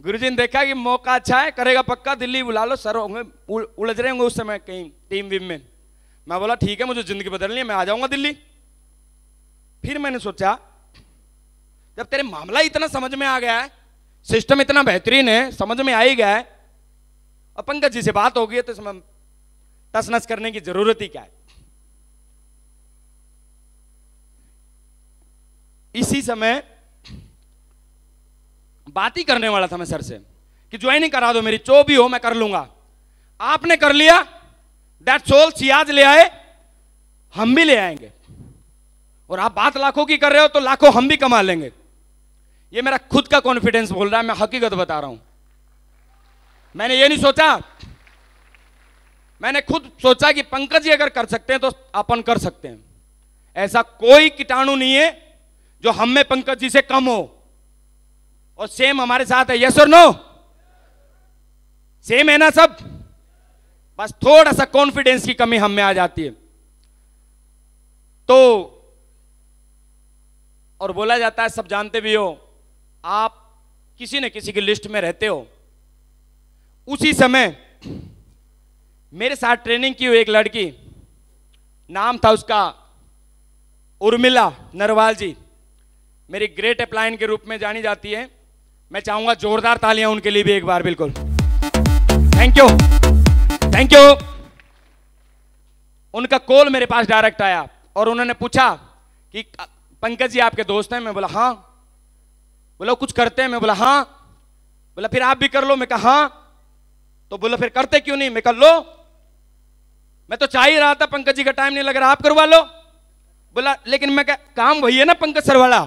गुरुजी ने देखा कि मौका अच्छा है, करेगा पक्का, दिल्ली बुला लो, सर होंगे उलझ रहे होंगे उस समय कहीं टीम वीम में। मैं बोला ठीक है, मुझे जिंदगी बदलनी है, मैं आ जाऊंगा दिल्ली। फिर मैंने सोचा जब तेरे मामला इतना समझ में आ गया है, सिस्टम इतना बेहतरीन है, समझ में आ ही गया है, और पंकज जी से बात हो गई है, तो टस नस करने की जरूरत ही क्या है? इसी समय बात ही करने वाला था मैं सर से कि ज्वाइनिंग करा दो मेरी, जो भी हो मैं कर लूंगा। आपने कर लिया, दैट्स ऑल। सियाज ले आए, हम भी ले आएंगे, और आप बात लाखों की कर रहे हो तो लाखों हम भी कमा लेंगे। ये मेरा खुद का कॉन्फिडेंस बोल रहा है, मैं हकीकत बता रहा हूं। मैंने ये नहीं सोचा, मैंने खुद सोचा कि पंकज जी अगर कर सकते हैं तो अपन कर सकते हैं। ऐसा कोई कीटाणु नहीं है जो हम में पंकज जी से कम हो, और सेम हमारे साथ है, यस और नो? सेम है ना सब? बस थोड़ा सा कॉन्फिडेंस की कमी हम में आ जाती है। तो और बोला जाता है, सब जानते भी हो, आप किसी न किसी की लिस्ट में रहते हो। उसी समय मेरे साथ ट्रेनिंग की हुई एक लड़की, नाम था उसका उर्मिला नरवाल जी, मेरी ग्रेट अपलाइन के रूप में जानी जाती है। मैं चाहूंगा जोरदार तालियां उनके लिए भी एक बार, बिल्कुल। Thank you, thank you. उनका कॉल मेरे पास डायरेक्ट आया और उन्होंने पूछा कि पंकज जी आपके दोस्त हैं? मैं बोला हाँ। बोला कुछ करते हैं? मैं बोला हाँ। बोला फिर आप भी कर लो? मैं कहा हाँ। तो बोला फिर करते क्यों नहीं? मैं कर लो, मैं तो चाह ही रहा था, पंकज जी का टाइम नहीं लग रहा, आप करवा लो। बोला लेकिन मैं क्या, काम वही है ना पंकज सर वाला?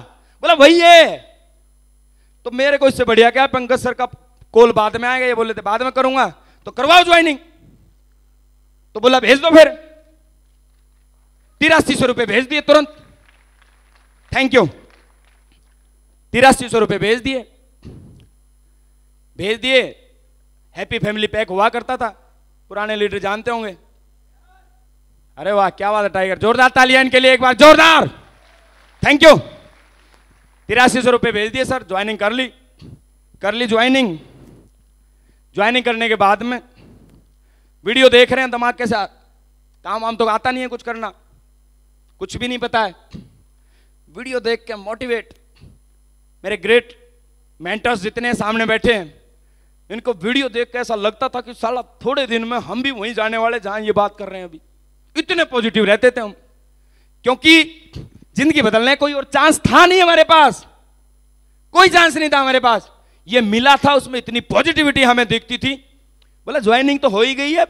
बोला वही है। तो मेरे को इससे बढ़िया क्या, पंकज सर का कॉल बाद में आएगा, ये बोले थे बाद में करूंगा, तो करवाओ ज्वाइनिंग। तो बोला भेज दो फिर। 8300 रुपए भेज दिए तुरंत। Thank you. 8300 रुपए भेज दिए। भेज दिए। हैप्पी फैमिली पैक हुआ करता था, पुराने लीडर जानते होंगे। अरे वाह क्या बात है टाइगर, जोरदार तालियां इनके लिए एक बार, जोरदार, थैंक यू। 8300 रुपये भेज दिए सर, ज्वाइनिंग कर ली ज्वाइनिंग। ज्वाइनिंग करने के बाद में वीडियो देख रहे हैं दिमाग के साथ, काम वाम तो आता नहीं है कुछ करना, कुछ भी नहीं पता है। वीडियो देख के मोटिवेट, मेरे ग्रेट मेंटर्स जितने सामने बैठे हैं, इनको वीडियो देख के ऐसा लगता था कि साला थोड़े दिन में हम भी वहीं जाने वाले जहां ये बात कर रहे हैं अभी। इतने पॉजिटिव रहते थे हम, क्योंकि जिंदगी बदलने कोई और चांस था नहीं हमारे पास, कोई चांस नहीं था हमारे पास। ये मिला था, उसमें इतनी पॉजिटिविटी हमें दिखती थी। बोला ज्वाइनिंग तो हो ही गई है, अब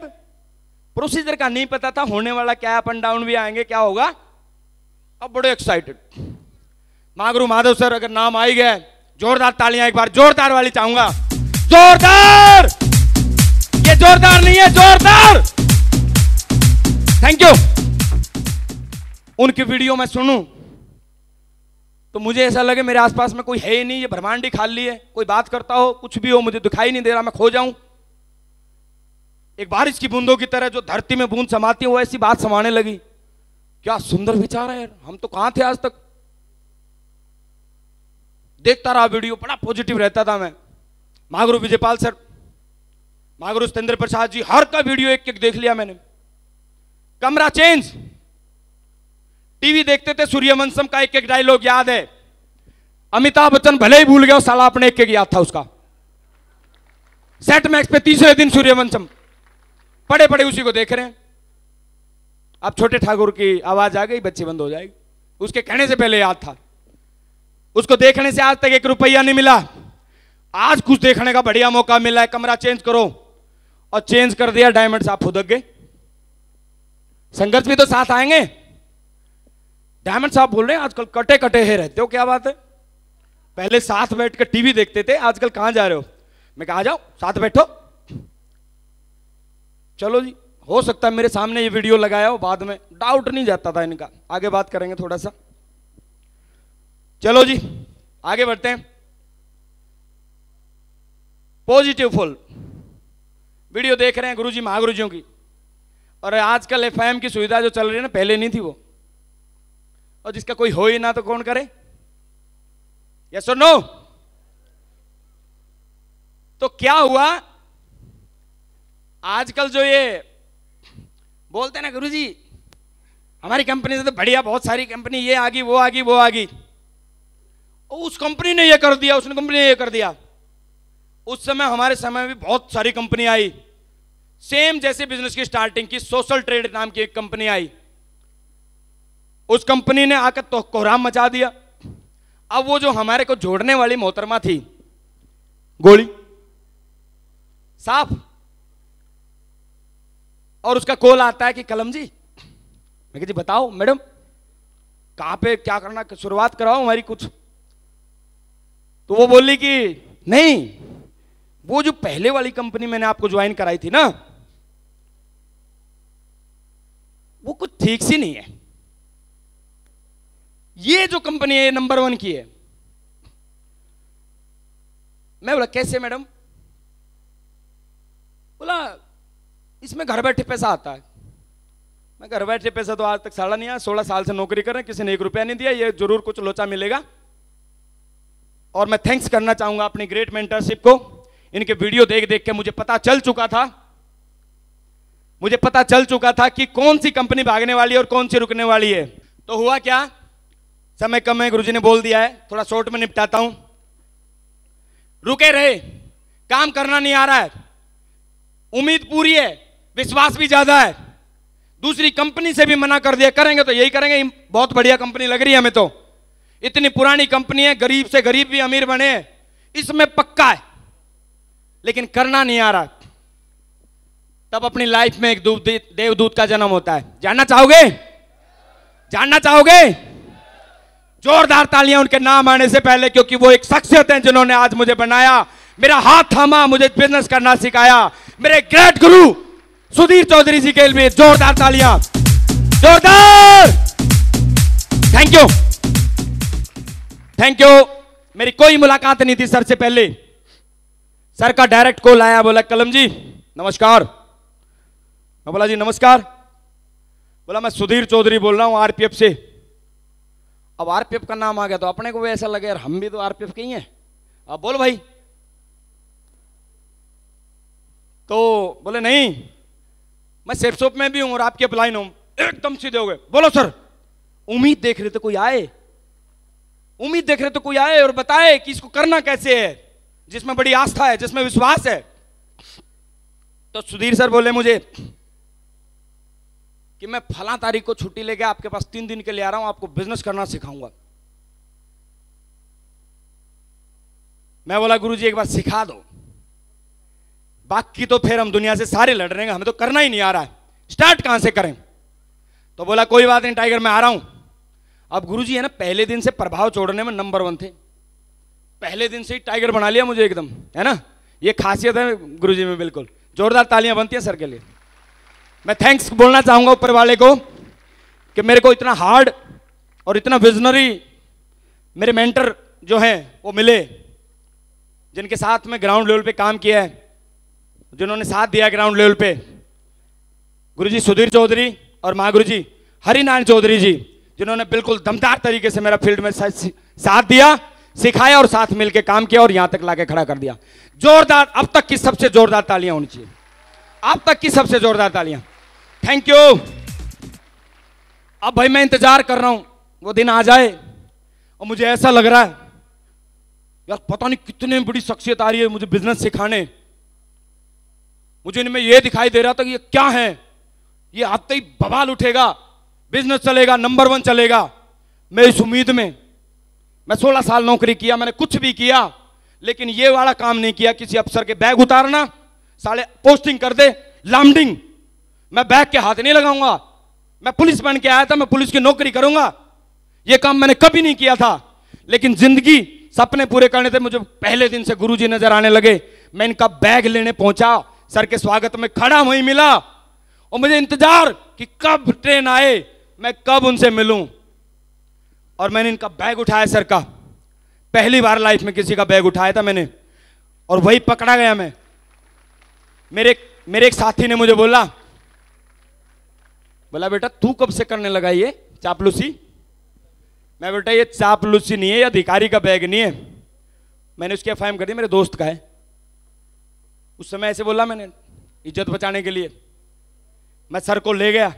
प्रोसीजर का नहीं पता था, होने वाला क्या, अप एंड डाउन भी आएंगे, क्या होगा। अब बड़े एक्साइटेड। मागरू माधव सर अगर नाम आ ही गया, जोरदार तालियां एक बार, जोरदार वाली चाहूंगा, जोरदार, ये जोरदार नहीं है, जोरदार, थैंक यू। उनकी वीडियो मैं सुनूं तो मुझे ऐसा लगे मेरे आसपास में कोई है ही नहीं, ये ब्रह्मांड ही खाली है, कोई बात करता हो, कुछ भी हो, मुझे दिखाई नहीं दे रहा, मैं खो जाऊं। एक बारिश की बूंदों की तरह जो धरती में बूंद समाती है, वो ऐसी बात समाने लगी। क्या सुंदर विचार है यार, हम तो कहां थे आज तक। देखता रहा वीडियो, बड़ा पॉजिटिव रहता था मैं। मागरू विजयपाल सर, मागरू सतेंद्र प्रसाद जी, हर का वीडियो एक एक देख लिया मैंने। कमरा चेंज, टीवी देखते थे, सूर्यवंशम का एक एक डायलॉग याद है। अमिताभ बच्चन भले ही भूल गया, साला अपने एक एक याद था उसका। सेट मैक्स पे तीसरे दिन सूर्यवंशम, पड़े पड़े उसी को देख रहे हैं। अब छोटे ठाकुर की आवाज आ गई, बच्ची बंद हो जाएगी, उसके कहने से पहले याद था। उसको देखने से आज तक 1 रुपया नहीं मिला, आज कुछ देखने का बढ़िया मौका मिला है। कमरा चेंज करो, और चेंज कर दिया। डायमंड साहब फुदक गए, संघर्ष भी तो साथ आएंगे। डायमंड साहब बोल रहे हैं आजकल कटे कटे है रहते हो, क्या बात है, पहले साथ बैठ कर टीवी देखते थे, आजकल कहां जा रहे हो। मैं कहा, आ जाओ साथ बैठो। चलो जी, हो सकता है मेरे सामने ये वीडियो लगाया हो, बाद में डाउट नहीं जाता था इनका। आगे बात करेंगे थोड़ा सा, चलो जी आगे बढ़ते हैं। पॉजिटिव फुल वीडियो देख रहे हैं गुरुजी महागुरुजियों की, और आजकल एफएम की सुविधा जो चल रही है ना, पहले नहीं थी वो, और जिसका कोई हो ही ना तो कौन करे, यस और नो। तो क्या हुआ, आजकल जो ये बोलते हैं ना गुरुजी हमारी कंपनी से तो बढ़िया बहुत सारी कंपनी, ये आ गई वो आ गई वो आ गई, उस कंपनी ने ये कर दिया, उसने कंपनी ने ये कर दिया। उस समय हमारे समय में भी बहुत सारी कंपनी आई, सेम जैसे बिजनेस की स्टार्टिंग की, सोशल ट्रेड नाम की एक कंपनी आई। उस कंपनी ने आकर तो कोहराम मचा दिया। अब वो जो हमारे को जोड़ने वाली मोहतरमा थी, गोली साफ, और उसका कॉल आता है कि कलम जी। मैं कहा जी बताओ मैडम, कहां पे क्या करना, शुरुआत कराओ हमारी कुछ। तो वो बोली कि नहीं, वो जो पहले वाली कंपनी मैंने आपको ज्वाइन कराई थी ना, वो कुछ ठीक सी नहीं है, ये जो कंपनी है नंबर 1 की है। मैं बोला कैसे मैडम, बोला इसमें घर बैठे पैसा आता है। मैं घर बैठे पैसा तो आज तक साला नहीं आया, 16 साल से नौकरी कर रहे हैं, किसी ने 1 रुपया नहीं दिया, ये जरूर कुछ लोचा मिलेगा। और मैं थैंक्स करना चाहूंगा अपनी ग्रेट मेंटरशिप को। इनके वीडियो देख देख के मुझे पता चल चुका था कि कौन सी कंपनी भागने वाली है और कौन सी रुकने वाली है। तो हुआ क्या, समय कम है, गुरुजी ने बोल दिया है, थोड़ा शॉर्ट में निपटाता हूं। रुके रहे, काम करना नहीं आ रहा है, उम्मीद पूरी है, विश्वास भी ज्यादा है, दूसरी कंपनी से भी मना कर दिया, करेंगे तो यही करेंगे, बहुत बढ़िया कंपनी लग रही है हमें, तो इतनी पुरानी कंपनी है, गरीब से गरीब भी अमीर बने, इसमें पक्का है, लेकिन करना नहीं आ रहा। तब अपनी लाइफ में एक देवदूत का जन्म होता है। जानना चाहोगे? जोरदार तालियां उनके नाम आने से पहले, क्योंकि वो एक शख्सियत है जिन्होंने आज मुझे बनाया, मेरा हाथ थामा, मुझे बिजनेस करना सिखाया। मेरे ग्रेट गुरु सुधीर चौधरी जी के लिए जोरदार तालियां, जोरदार। Thank you. मेरी कोई मुलाकात नहीं थी सर से पहले, सर का डायरेक्ट कॉल आया, बोला कलम जी नमस्कार। मैं बोला जी नमस्कार। बोला मैं सुधीर चौधरी बोल रहा हूं आरपीएफ से। अब आरपीएफ का नाम आ गया तो अपने को भी ऐसा लगे यार हम भी तो आरपीएफ के ही हैं। अब बोल भाई। तो बोले नहीं मैं सेफ शॉप में भी हूं और आपके अपलाइन हूं। एकदम सीधे हो गए, बोलो सर उम्मीद देख रहे थे कोई आए, उम्मीद देख रहे तो कोई आए और बताए कि इसको करना कैसे है, जिसमें बड़ी आस्था है, जिसमें विश्वास है। तो सुधीर सर बोले मुझे कि मैं फला तारीख को छुट्टी लेके आपके पास 3 दिन के लिए आ रहा हूं, आपको बिजनेस करना सिखाऊंगा। मैं बोला गुरुजी एक बार सिखा दो, बाकी तो फिर हम दुनिया से सारे लड़ रहे हैं, हमें तो करना ही नहीं आ रहा है, स्टार्ट कहां से करें। तो बोला कोई बात नहीं टाइगर मैं आ रहा हूं। अब गुरुजी है ना पहले दिन से प्रभाव छोड़ने में नंबर 1 थे, पहले दिन से ही टाइगर बना लिया मुझे एकदम, है ना। ये खासियत है गुरुजी में, बिल्कुल जोरदार तालियां बनती हैं सर के लिए। मैं थैंक्स बोलना चाहूंगा ऊपर वाले को कि मेरे को इतना हार्ड और इतना विजनरी मेरे मेंटर जो हैं वो मिले, जिनके साथ में ग्राउंड लेवल पे काम किया है, जिन्होंने साथ दिया ग्राउंड लेवल पे। गुरुजी सुधीर चौधरी और महागुरुजी हरिनारायण चौधरी जी, जिन्होंने बिल्कुल दमदार तरीके से मेरा फील्ड में साथ दिया, सिखाया और साथ मिलकर काम किया और यहां तक लाके खड़ा कर दिया। जोरदार, अब तक की सबसे जोरदार तालियां होनी चाहिए, अब तक की सबसे जोरदार तालियां। Thank you. अब भाई मैं इंतजार कर रहा हूं वो दिन आ जाए और मुझे ऐसा लग रहा है यार पता नहीं कितनी बड़ी शख्सियत आ रही है मुझे बिजनेस सिखाने। मुझे इनमें यह दिखाई दे रहा था कि ये क्या है, ये आते ही बवाल उठेगा, बिजनेस चलेगा, नंबर 1 चलेगा। मैं इस उम्मीद में, मैं 16 साल नौकरी किया, मैंने कुछ भी किया लेकिन ये वाला काम नहीं किया, किसी अफसर के बैग उतारना, साले पोस्टिंग कर दे लामडिंग, मैं बैग के हाथ नहीं लगाऊंगा, मैं पुलिस बन के आया था, मैं पुलिस की नौकरी करूंगा, ये काम मैंने कभी नहीं किया था। लेकिन जिंदगी सपने पूरे करने थे, मुझे पहले दिन से गुरुजी नजर आने लगे। मैं इनका बैग लेने पहुंचा, सर के स्वागत में खड़ा वहीं मिला और मुझे इंतजार कि कब ट्रेन आए, मैं कब उनसे मिलूं। और मैंने इनका बैग उठाया सर का, पहली बार लाइफ में किसी का बैग उठाया था मैंने, और वही पकड़ा गया मैं। मेरे एक साथी ने मुझे बोला बेटा तू कब से करने लगा ये चापलूसी। मैं बेटा ये चापलूसी नहीं है, ये अधिकारी का बैग नहीं है, मैंने उसकी एफआईआर कर दी, मेरे दोस्त का है। उस समय ऐसे बोला मैंने इज्जत बचाने के लिए। मैं सर को ले गया,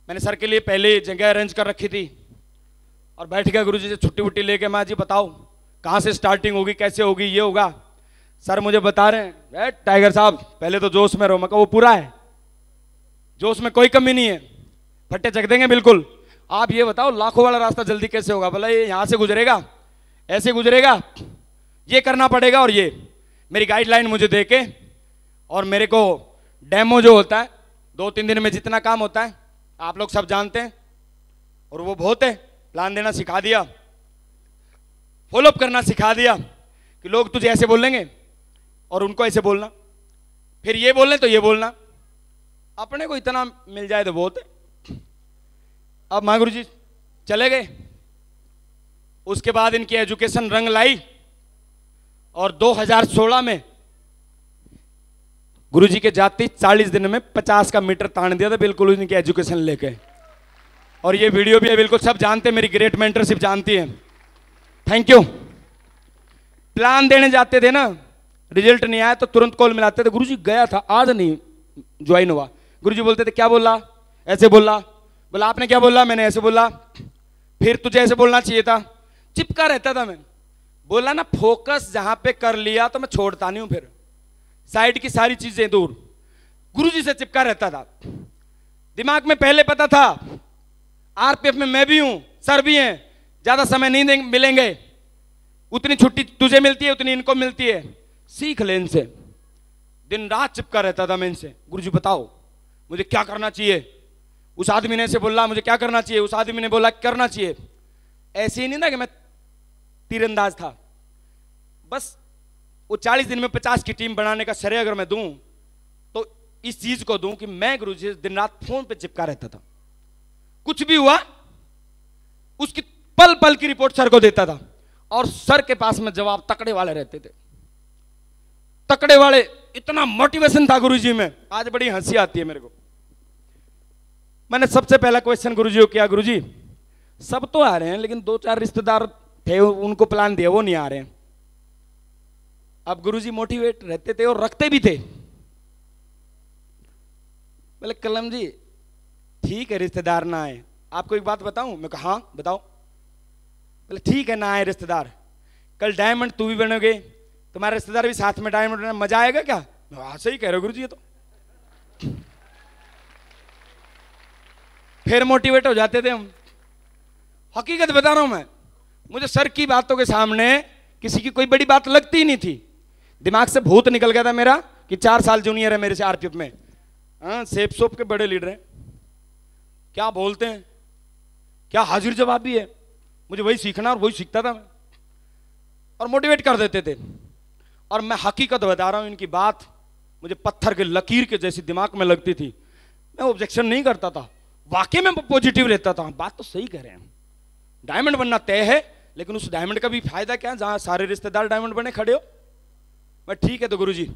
मैंने सर के लिए पहले जगह अरेंज कर रखी थी और बैठ गया गुरुजी से छुट्टी वुट्टी लेके। मैं जी बताओ कहाँ से स्टार्टिंग होगी, कैसे होगी, ये होगा। सर मुझे बता रहे हैं टाइगर साहब पहले तो जोश में रहो। मैं कहा वो पूरा है, जोश में कोई कमी नहीं है, फट्टे चक देंगे बिल्कुल। आप ये बताओ लाखों वाला रास्ता जल्दी कैसे होगा। बोला ये यहाँ से गुजरेगा, ऐसे गुजरेगा, ये करना पड़ेगा। और ये मेरी गाइडलाइन मुझे देके और मेरे को डेमो जो होता है 2-3 दिन में जितना काम होता है आप लोग सब जानते हैं, और वो बहुत है, प्लान देना सिखा दिया, फॉलोअप करना सिखा दिया कि लोग तुझे ऐसे बोलेंगे और उनको ऐसे बोलना, फिर ये बोलने तो ये बोलना, अपने को इतना मिल जाए तो बहुत है। अब महागुरु जी चले गए, उसके बाद इनकी एजुकेशन रंग लाई और 2016 में गुरुजी के जाते 40 दिन में 50 का मीटर तान दिया था बिल्कुल इनकी एजुकेशन लेके। और ये वीडियो भी है, बिल्कुल सब जानते हैं, मेरी ग्रेट मेंटरशिप जानती है। Thank you. प्लान देने जाते थे ना, रिजल्ट नहीं आया तो तुरंत कॉल मिलाते थे, गुरुजी गया था आज नहीं ज्वाइन हुआ। गुरुजी बोलते थे क्या बोला, ऐसे बोला, बोला आपने क्या बोला, मैंने ऐसे बोला, फिर तुझे ऐसे बोलना चाहिए था। चिपका रहता था मैं, बोला ना फोकस जहां पे कर लिया तो मैं छोड़ता नहीं हूं, फिर साइड की सारी चीजें दूर। गुरुजी से चिपका रहता था, दिमाग में पहले पता था आरपीएफ में मैं भी हूं, सर भी हैं, ज्यादा समय नहीं मिलेंगे, उतनी छुट्टी तुझे मिलती है उतनी इनको मिलती है, सीख ले इनसे। दिन रात चिपका रहता था मैं इनसे, गुरुजी बताओ मुझे क्या करना चाहिए। उस आदमी ने ऐसे बोला मुझे क्या करना चाहिए, उस आदमी ने बोला करना चाहिए। ऐसे ही नहीं था कि मैं तीरंदाज था, बस वो 40 दिन में 50 की टीम बनाने का श्रेय अगर मैं दूं तो इस चीज को दूं कि मैं गुरुजी से दिन रात फोन पे चिपका रहता था, कुछ भी हुआ उसकी पल पल की रिपोर्ट सर को देता था और सर के पास में जवाब तकड़े वाले रहते थे। तकड़े वाले, इतना मोटिवेशन था गुरुजी में, आज बड़ी हंसी आती है मेरे को। मैंने सबसे पहला क्वेश्चन गुरुजी को किया, गुरुजी सब तो आ रहे हैं लेकिन 2-4 रिश्तेदार थे, उनको प्लान दिया, वो नहीं आ रहे हैं। अब गुरुजी मोटिवेट रहते थे और रखते भी थे। बोले कलम जी ठीक है रिश्तेदार ना आए, आपको एक बात बताऊं? मैं कहा हाँ बताओ। बोले ठीक है ना आए रिश्तेदार, कल डायमंड तू भी बनोगे, तुम्हारे रिश्तेदार भी साथ में डायमंड बने, मजा आएगा क्या? हाँ सही कह रहे हो गुरुजी ये तो। फिर मोटिवेट हो जाते थे हम। हकीकत बता रहा हूं मैं, मुझे सर की बातों के सामने किसी की कोई बड़ी बात लगती ही नहीं थी। दिमाग से भूत निकल गया था मेरा कि 4 साल जूनियर है मेरे से आरपीएफ में, हाँ सेप सोप के बड़े लीडर हैं, क्या बोलते हैं, क्या हाजिर जवाब भी है, मुझे वही सीखना और वही सीखता था मैं, और मोटिवेट कर देते थे। और मैं हकीकत बता रहा हूं, इनकी बात मुझे पत्थर के लकीर के जैसी दिमाग में लगती थी। मैं ऑब्जेक्शन नहीं करता था, वाकई में पॉजिटिव रहता था। बात तो सही कह रहे हैं, डायमंड बनना तय है, लेकिन उस डायमंड का भी फायदा क्या है जहां सारे रिश्तेदार डायमंड बने खड़े हो। मैं ठीक है तो गुरुजी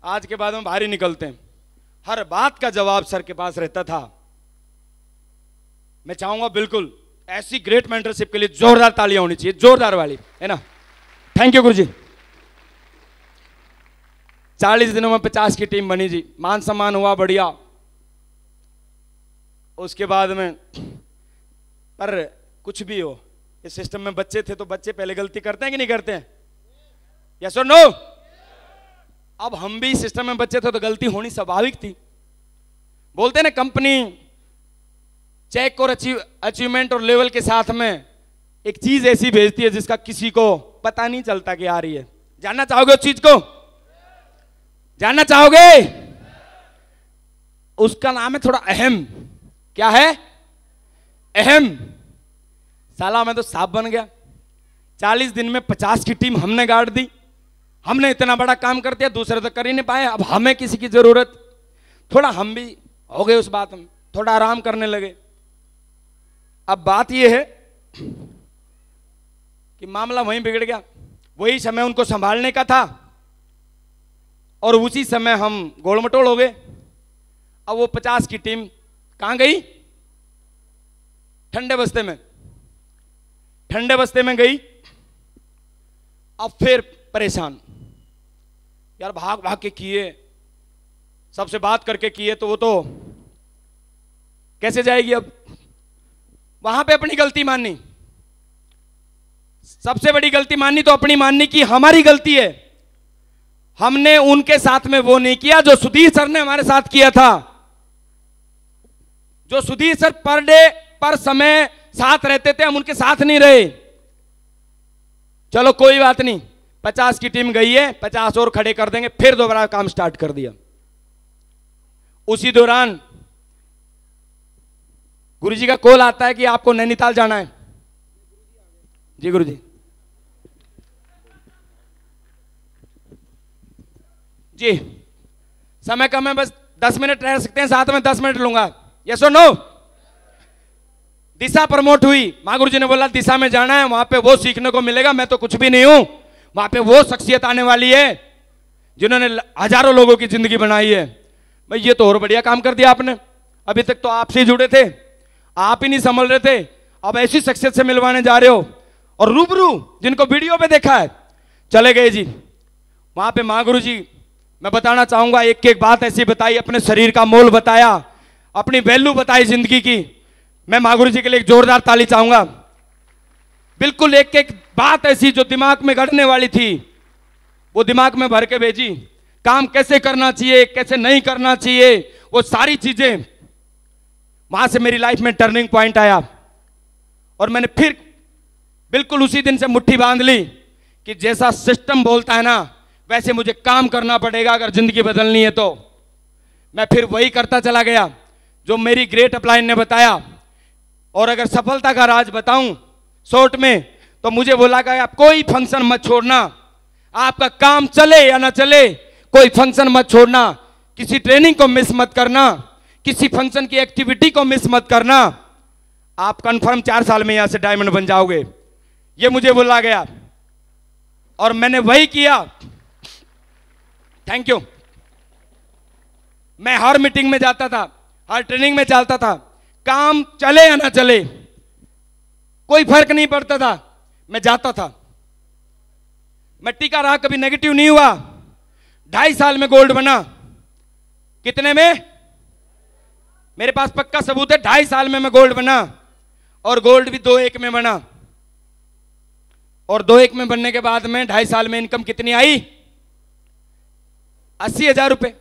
आज के बाद में बाहर ही निकलते हैं। हर बात का जवाब सर के पास रहता था। मैं चाहूंगा बिल्कुल ऐसी ग्रेट मेंटरशिप के लिए जोरदार तालियां होनी चाहिए, जोरदार वाली, है ना। थैंक यू गुरुजी। 40 दिनों में 50 की टीम बनी जी, मान सम्मान हुआ बढ़िया। उसके बाद में पर कुछ भी हो, इस सिस्टम में बच्चे थे तो बच्चे पहले गलती करते हैं कि नहीं करते हैं? यस और नो? अब हम भी सिस्टम में बच्चे थे तो गलती होनी स्वाभाविक थी। बोलते हैं ना कंपनी चेक और अचीवमेंट और लेवल के साथ में एक चीज ऐसी भेजती है जिसका किसी को पता नहीं चलता कि आ रही है। जानना चाहोगे उस चीज को? जानना चाहोगे? उसका नाम है थोड़ा अहम। क्या है? अहम। साला मैं तो सांप बन गया। 40 दिन में 50 की टीम हमने गाड़ दी, हमने इतना बड़ा काम कर दिया, दूसरे तो कर ही नहीं पाए। अब हमें किसी की जरूरत, थोड़ा हम भी हो गए उस बात में, थोड़ा आराम करने लगे। अब बात यह है कि मामला वहीं बिगड़ गया। वही समय उनको संभालने का था और उसी समय हम गोलमटोल हो गए। अब वो 50 की टीम कहां गई? ठंडे बस्ते में, ठंडे बस्ते में गई। अब फिर परेशान यार, भाग भाग के किए, सबसे बात करके किए तो वो तो कैसे जाएगी। अब वहां पे अपनी गलती माननी, सबसे बड़ी गलती माननी तो अपनी माननी की हमारी गलती है। हमने उनके साथ में वो नहीं किया जो सुधीर सर ने हमारे साथ किया था। जो सुधीर सर पर डे पर समय साथ रहते थे, हम उनके साथ नहीं रहे। चलो कोई बात नहीं, 50 की टीम गई है, 50 और खड़े कर देंगे। फिर दोबारा काम स्टार्ट कर दिया। उसी दौरान गुरुजी का कॉल आता है कि आपको नैनीताल जाना है। जी गुरुजी। जी समय कम है, बस 10 मिनट रह सकते हैं, साथ में 10 मिनट लूंगा। यस और नो? दिशा प्रमोट हुई, मां गुरुजी ने बोला दिशा में जाना है, वहां पे वो सीखने को मिलेगा। मैं तो कुछ भी नहीं हूं, वहां पे वो शख्सियत आने वाली है जिन्होंने हजारों लोगों की जिंदगी बनाई है। भाई ये तो और बढ़िया काम कर दिया आपने। अभी तक तो आपसे ही जुड़े थे, आप ही नहीं संभल रहे थे, अब ऐसी शख्सियत से मिलवाने जा रहे हो। और रूबरू जिनको वीडियो पे देखा है चले गए जी वहां पे। मां गुरुजी मैं बताना चाहूंगा, एक एक बात ऐसी बताई, अपने शरीर का मोल बताया, अपनी वैल्यू बताई जिंदगी की। मैं मां गुरुजी के लिए एक जोरदार ताली चाहूंगा। बिल्कुल एक एक बात ऐसी जो दिमाग में गढ़ने वाली थी वो दिमाग में भर के भेजी। काम कैसे करना चाहिए, कैसे नहीं करना चाहिए, वो सारी चीजें। वहां से मेरी लाइफ में टर्निंग पॉइंट आया और मैंने फिर बिल्कुल उसी दिन से मुट्ठी बांध ली कि जैसा सिस्टम बोलता है ना वैसे मुझे काम करना पड़ेगा अगर जिंदगी बदलनी है तो। मैं फिर वही करता चला गया जो मेरी ग्रेट अपलाइन ने बताया। और अगर सफलता का राज बताऊं शॉर्ट में तो मुझे बोला कि आप कोई फंक्शन मत छोड़ना, आपका काम चले या ना चले कोई फंक्शन मत छोड़ना, किसी ट्रेनिंग को मिस मत करना, किसी फंक्शन की एक्टिविटी को मिस मत करना, आप कंफर्म 4 साल में यहां से डायमंड बन जाओगे। ये मुझे बोला गया और मैंने वही किया। Thank you. मैं हर मीटिंग में जाता था, हर ट्रेनिंग में चलता था, काम चले या ना चले कोई फर्क नहीं पड़ता था, मैं जाता था। मैं टिका रहा, कभी नेगेटिव नहीं हुआ। 2.5 साल में गोल्ड बना। कितने में? मेरे पास पक्का सबूत है, 2.5 साल में मैं गोल्ड बना। और गोल्ड भी 2-1 में बना। और 2-1 में बनने के बाद में 2.5 साल में इनकम कितनी आई? 80,000 रुपए।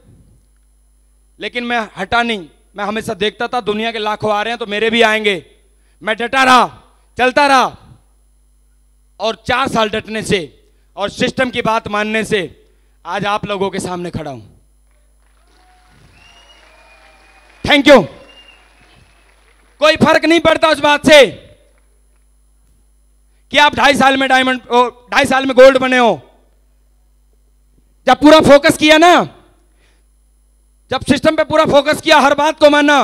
लेकिन मैं हटा नहीं, मैं हमेशा देखता था दुनिया के लाखों आ रहे हैं तो मेरे भी आएंगे। मैं डटा रहा, चलता रहा। और 4 साल डटने से और सिस्टम की बात मानने से आज आप लोगों के सामने खड़ा हूं। Thank you. कोई फर्क नहीं पड़ता उस बात से कि आप 2.5 साल में 2.5 साल में गोल्ड बने हो। जब पूरा फोकस किया ना, जब सिस्टम पे पूरा फोकस किया, हर बात को माना,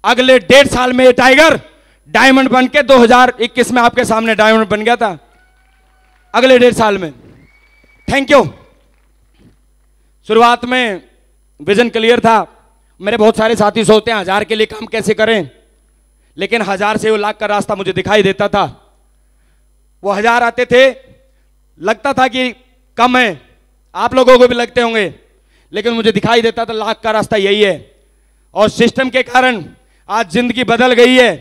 अगले 1.5 साल में ये टाइगर डायमंड बन के 2021 में आपके सामने डायमंड बन गया था। अगले 1.5 साल में। Thank you. शुरुआत में विजन क्लियर था। मेरे बहुत सारे साथी सोचते हैं 1000 के लिए काम कैसे करें, लेकिन 1000 से वो लाख का रास्ता मुझे दिखाई देता था। वो 1000 आते थे, लगता था कि कम है, आप लोगों को भी लगते होंगे, लेकिन मुझे दिखाई देता था लाख का रास्ता यही है। और सिस्टम के कारण आज जिंदगी बदल गई है,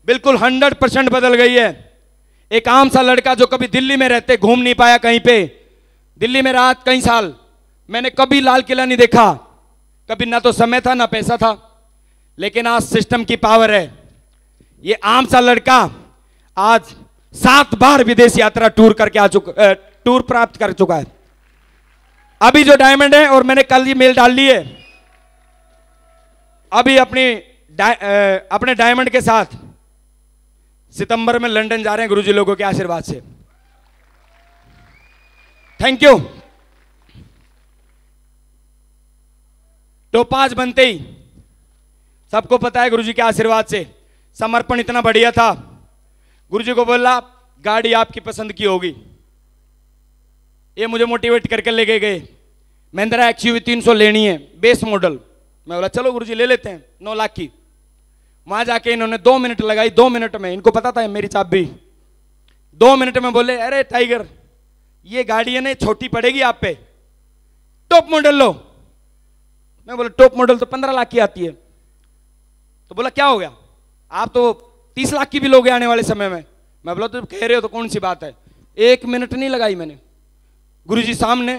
बिल्कुल 100% बदल गई है। एक आम सा लड़का जो कभी दिल्ली में रहते घूम नहीं पाया कहीं पे, दिल्ली में रहा कई साल, मैंने कभी लाल किला नहीं देखा, कभी ना तो समय था ना पैसा था, लेकिन आज सिस्टम की पावर है। ये आम सा लड़का आज 7 बार विदेश यात्रा टूर करके टूर प्राप्त कर चुका है। अभी जो डायमंड है, और मैंने कल ये मेल डाल ली है, अभी अपने डायमंड के साथ सितंबर में लंदन जा रहे हैं गुरुजी लोगों के आशीर्वाद से। Thank you. टोपाज बनते ही सबको पता है गुरुजी के आशीर्वाद से समर्पण इतना बढ़िया था। गुरुजी को बोला गाड़ी आपकी पसंद की होगी, ये मुझे मोटिवेट करके लेके गए। महिंद्रा XUV 300 लेनी है, बेस मॉडल। मैं बोला चलो गुरुजी ले लेते हैं, 9 लाख की। वहां जाके इन्होंने 2 मिनट लगाई, 2 मिनट में, इनको पता था मेरी चाबी, 2 मिनट में बोले अरे टाइगर ये गाड़ी है ना छोटी पड़ेगी आप पे, टॉप मॉडल लो। मैं बोला टॉप मॉडल तो 15 लाख की आती है। तो बोला क्या हो गया, आप तो 30 लाख की भी लोगे आने वाले समय में। मैं बोला तो कह रहे हो तो कौन सी बात है। 1 मिनट नहीं लगाई मैंने, गुरुजी सामने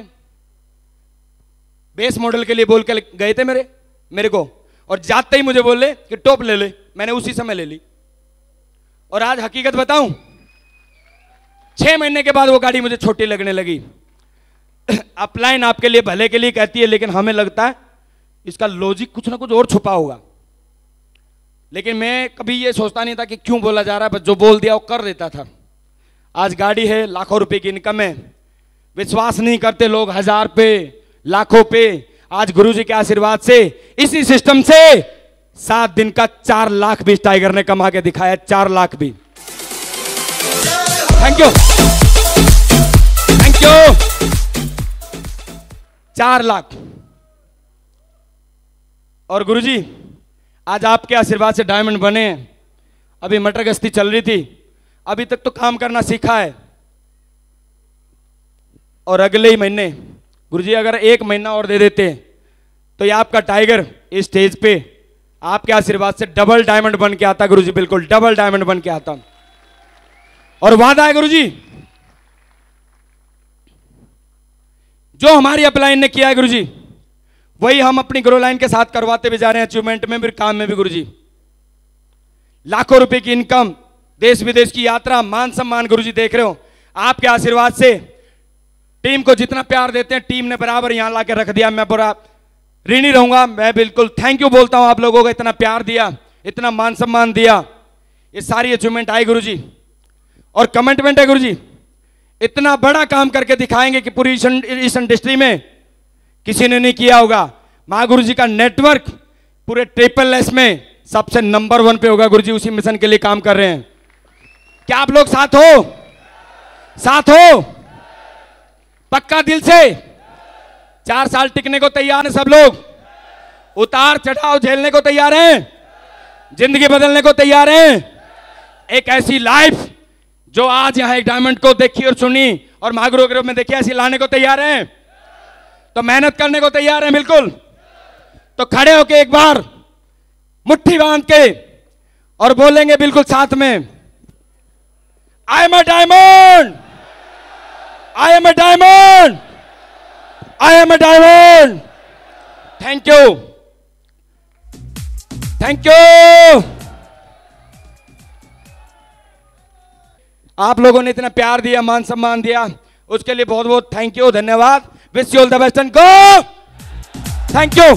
बेस मॉडल के लिए बोल के गए थे मेरे को, और जाते ही मुझे बोले कि टॉप ले ले, मैंने उसी समय ले ली। और आज हकीकत बताऊं, 6 महीने के बाद वो गाड़ी मुझे छोटी लगने लगी। अपलाइन आपके लिए भले के लिए कहती है, लेकिन हमें लगता है इसका लॉजिक कुछ ना कुछ और छुपा होगा। लेकिन मैं कभी ये सोचता नहीं था कि क्यों बोला जा रहा है, बस जो बोल दिया वो कर देता था। आज गाड़ी है, लाखों रुपए की इनकम है। विश्वास नहीं करते लोग 1000 पे, लाखों पे। आज गुरुजी के आशीर्वाद से, इसी सिस्टम से 7 दिन का 4 लाख भी टाइगर ने कमा के दिखाया, 4 लाख भी। Thank you, thank you. 4 lakh. और गुरुजी आज आपके आशीर्वाद से डायमंड बने। अभी मटर गश्ती चल रही थी, अभी तक तो काम करना सीखा है। और अगले ही महीने गुरुजी अगर 1 महीना और दे देते तो ये आपका टाइगर इस स्टेज पे आपके आशीर्वाद से डबल डायमंड बन के आता। गुरुजी बिल्कुल डबल डायमंड बन के आता। और वादा है गुरुजी, जो हमारी अपलाइन ने किया है गुरुजी, वही हम अपनी ग्रो लाइन के साथ करवाते भी जा रहे हैं। अचीवमेंट में भी, काम में भी। गुरुजी लाखों रुपए की इनकम, देश विदेश की यात्रा, मान सम्मान। गुरुजी देख रहे हो आपके आशीर्वाद से टीम को जितना प्यार देते हैं, टीम ने बराबर यहां लाके रख दिया। मैं पूरा ऋणी रहूंगा। मैं बिल्कुल थैंक यू बोलता हूं आप लोगों को, इतना प्यार दिया, इतना मान सम्मान दिया। ये सारी अचीवमेंट आई गुरुजी, और कमिटमेंट है गुरुजी, इतना बड़ा काम करके दिखाएंगे कि पूरी इस इंडस्ट्री में किसी ने नहीं किया होगा। मां गुरुजी का नेटवर्क पूरे ट्रिपल S में सबसे नंबर 1 पे होगा। गुरुजी उसी मिशन के लिए काम कर रहे हैं। क्या आप लोग साथ हो? साथ हो? पक्का दिल से? 4 साल टिकने को तैयार हैं सब लोग? उतार चढ़ाव झेलने को तैयार हैं? जिंदगी बदलने को तैयार हैं? एक ऐसी लाइफ जो आज यहां एक डायमंड को देखी और सुनी और मागरो ग्रुप में देखी, ऐसी लाने को तैयार हैं? तो मेहनत करने को तैयार हैं? बिल्कुल। तो खड़े होके एक बार मुट्ठी बांध के और बोलेंगे बिल्कुल साथ में, I am a diamond, I am a diamond, I am a diamond. Thank you, thank you. आप लोगों ने इतना प्यार दिया, मान सम्मान दिया, उसके लिए बहुत बहुत थैंक यू, धन्यवाद। Wish you all the best and go. Thank you.